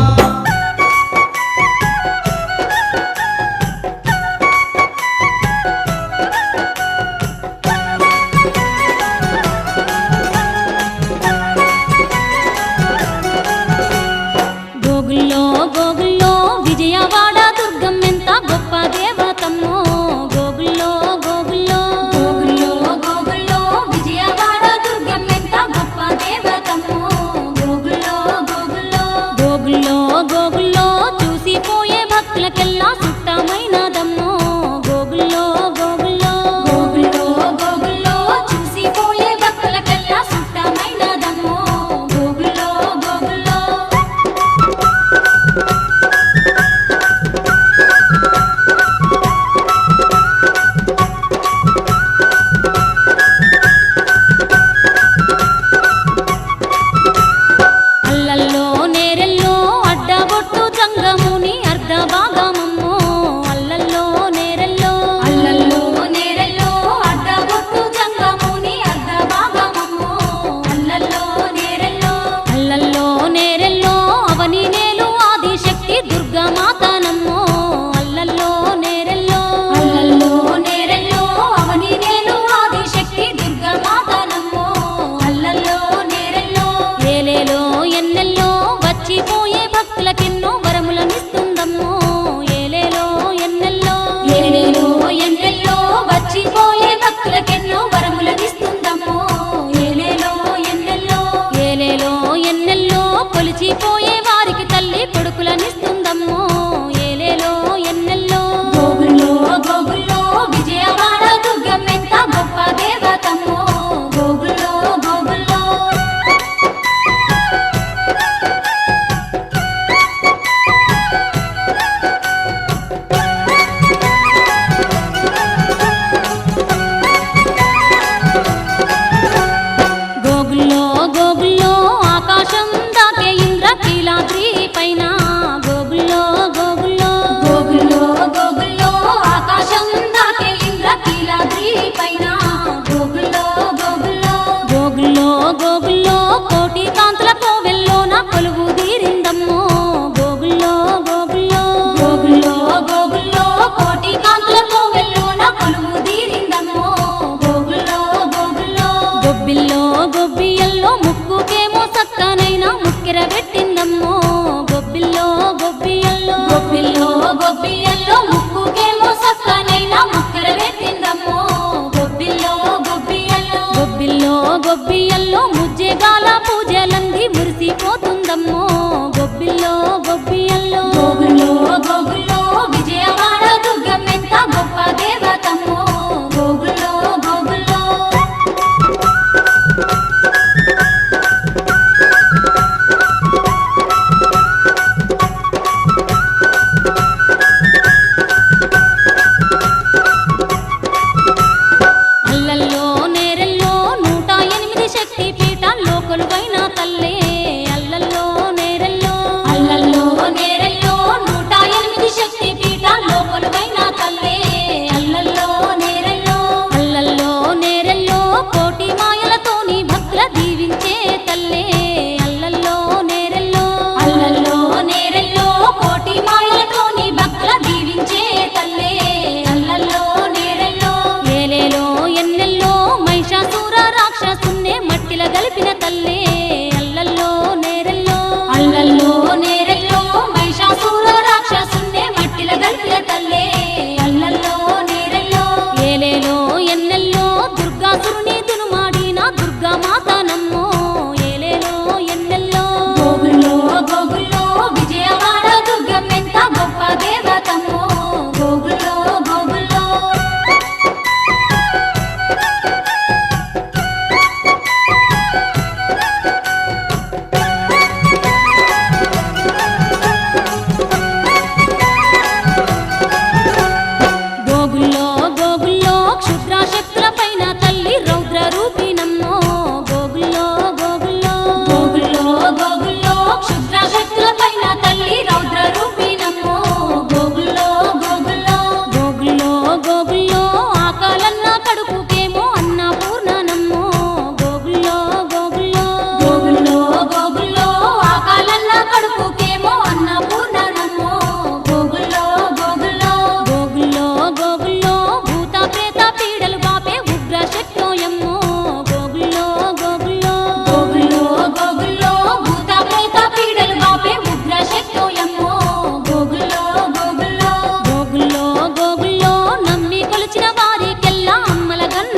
మురిసిపోయే వారికి తల్లి కొడుకులనిస్తుందమ్మో ఏలేలో ఎన్నెల్లో గోగుల్లో గోగుల్లో విజయవాడ దుర్గమ్మెంత గొప్ప దేవతమ్మో గోగుల్లో గోగుల్లో గోగుల్లో గోగుల్లో ఆకాశం దాకే ఇంద్రకీలాద్రి పైన గోగుల్లో గోగుల్లో గోగుల్లో గోగుల్లో ఆకాశం దాకే ఇంద్రకీలాద్రి పైన గోగుల్లో గోగుల్లో గోగుల్లో గోగుల్లో కోటి కాంతుల కోవెల్లోన కొలువు తీరిందమ్మో గోగుల్లో గోగుల్లో గోగుల్లో గోగుల్లో కోటి కాంతుల కోవెల్లోన కొలువు తీరిందమ్మో గోగుల్లో గోగుల్లో గొబ్బిల్లో గొబ్బియల్లో ముక్కుకేమో సక్కనైనా ముక్కెర పెట్టిందమ్మో గొబ్బిల్లో గొబ్బియల్లో గొబ్బిల్లో గొబ్బియల్లో ముక్కుకేమో సక్కనైనా ముక్కెర పెట్టిందమ్మో గొబ్బిల్లో గొబ్బియల్లో గొబ్బిల్లో గొబ్బియల్లో ముజ్జెగాల పూజలంది మురిసిపోతుందమ్మో గొబ్బిల్లో గొబ్బియల్లో గోగుల్లో గోగుల్లో విజయవాడ దుర్గమ్మెంత గొప్ప దేవతమ్మో గోగుల్లో గోగుల్లో అల్లల్లో నేరెల్లో 108 శక్తి పీఠాల్లో కొలువైన తల్లే అల్లల్లో నేరెల్లో అల్లల్లో నేరెల్లో 108 శక్తి పీఠాల్లో కొలువైన తల్లే అల్లల్లో నేరెల్లో అల్లల్లో నేరెల్లో కోటి మాయలతోని భక్తుల దీవించే తల్లే అల్లల్లో నేరెల్లో అల్లల్లో నేరెల్లో కోటి మాయలతోని భక్తుల దీవించే తల్లే అల్లల్లో నేరెల్లో ఏలేలో ఎన్నెల్లో మహిషాసుర రాక్షసున్నే మట్టిల గలిపిన తల్లే అల్లల్లో నేరెల్లో అల్లల్లో నేరెల్లో మహిషాసుర రాక్షసున్నే మట్టిల గలిపిన తల్లే అల్లల్లో నేరెల్లో ఏలేలో ఎన్నెల్లో దుర్గాసురుని దునుమాడిన దుర్గా మాతనమ్మో ఏలేలో ఎన్నెల్లో గోగుల్లో గోగుల్లో విజయవాడ దుర్గమ్మెంత గొప్ప దేవతమ్మో గోగుల్లో గోగుల్లో గోగుల్లో గోగుల్లో క్షుద్రాశక్తుల పైన తల్లి రౌద్ర రూపిణమ్మో గోగుల్లో గోగుల్లో గోగుల్లో గోగుల్లో క్షుద్రాశక్తుల పైన తల్లి రౌద్ర రూపిణమ్మో గోగుల్లో గోగుల్లో గోగుల్లో గోగుల్లో ఆకాలన్న కడుపుకేమో అన్నపూర్ణనమ్మో గోగుల్లో గోగుల్లో గోగుల్లో గోగుల్లో ఆకాలన్న కడుపుకేమో అన్నపూర్ణనమ్మో గోగుల్లో గోగుల్లో గోగుల్లో గోగుల్లో భూత ప్రేత పీడలు బాపే ఉగ్ర శక్తోయమ్మో గోగుల్లో గోగుల్లో గోగుల్లో గోగుల్లో భూత ప్రేత పీడలు బాపే ఉగ్ర శక్తోయమ్మో గోగుల్లో గోగుల్లో గోగుల్లో గోగుల్లో నమ్మి కొలిచిన వారికెల్లా అమ్మల గన్న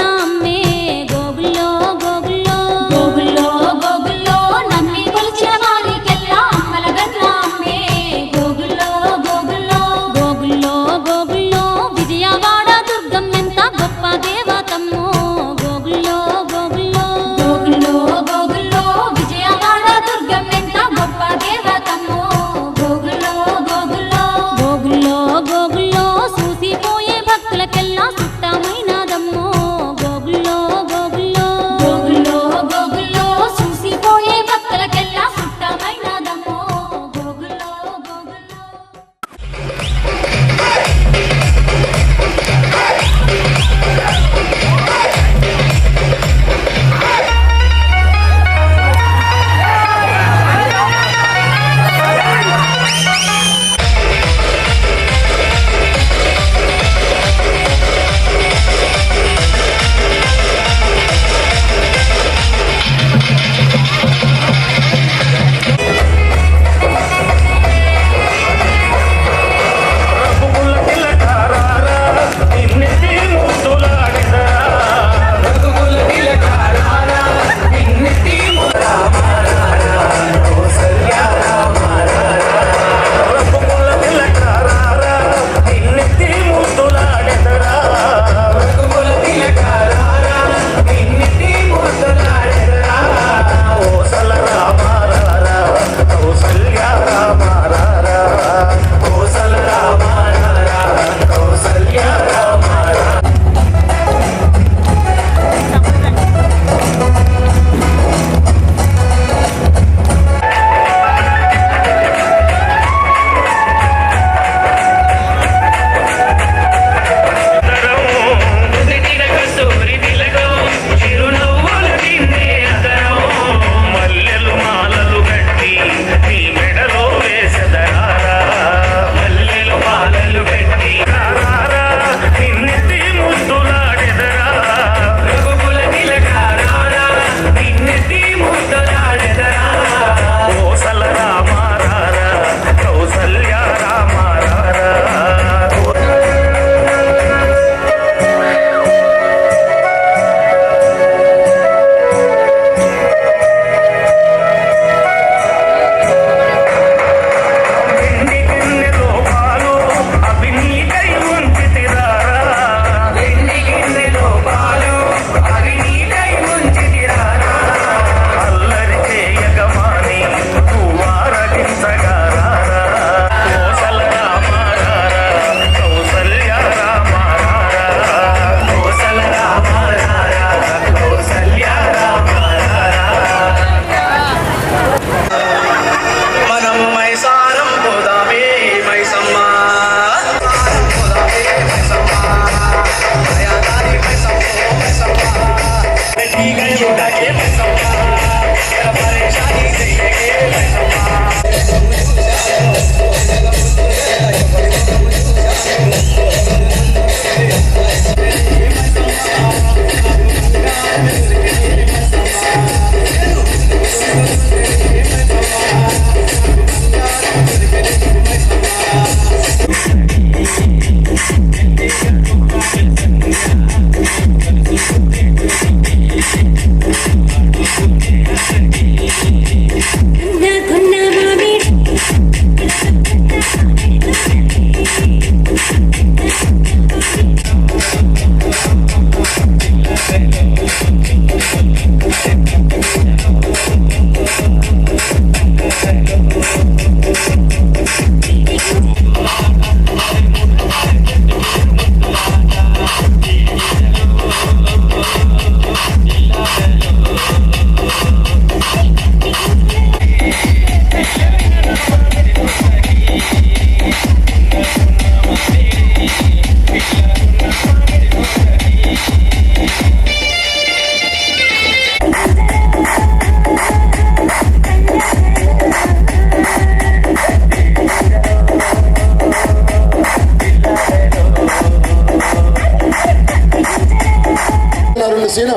సీను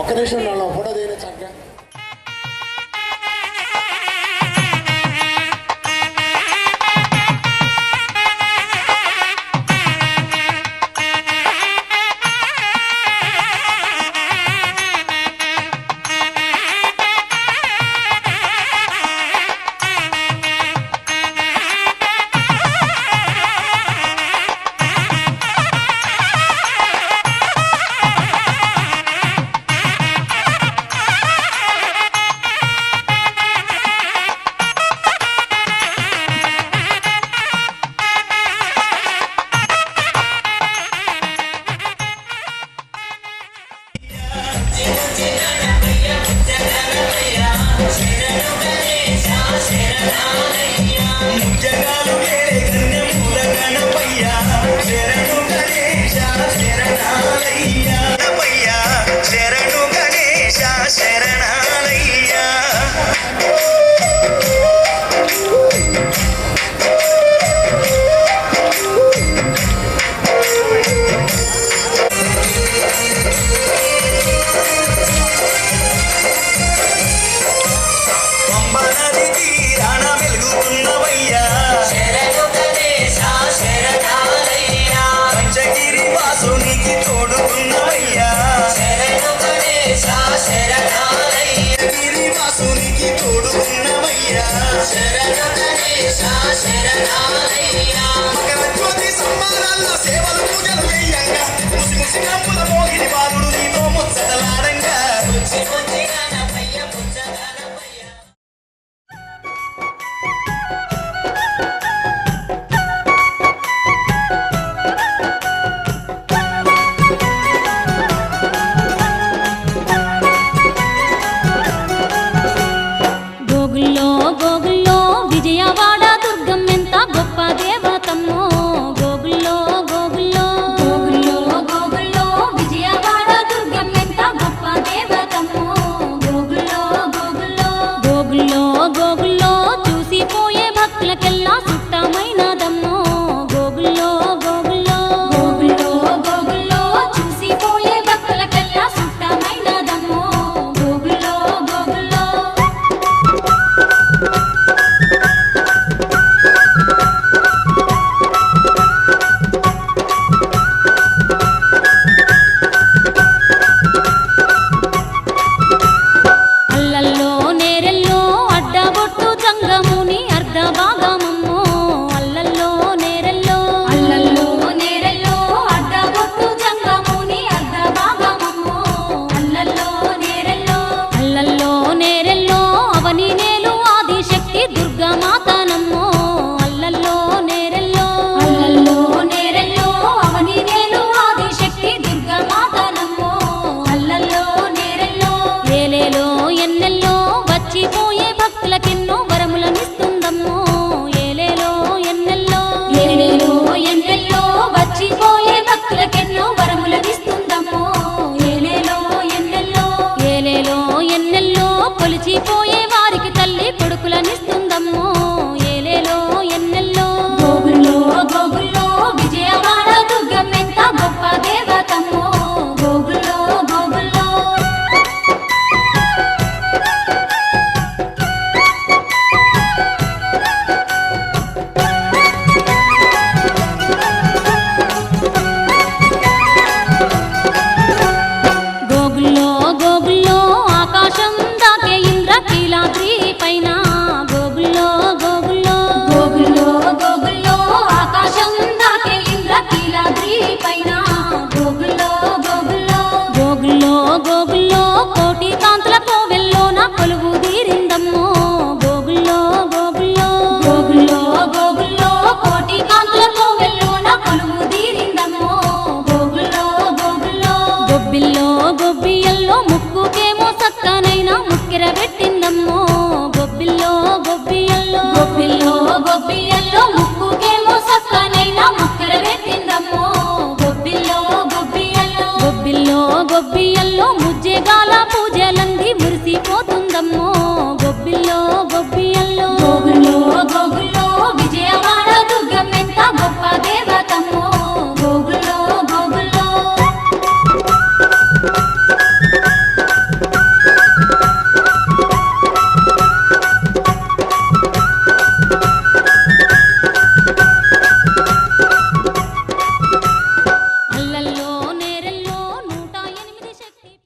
ఒక్క నిమిషం ఫోటో దిగిన చక్కగా.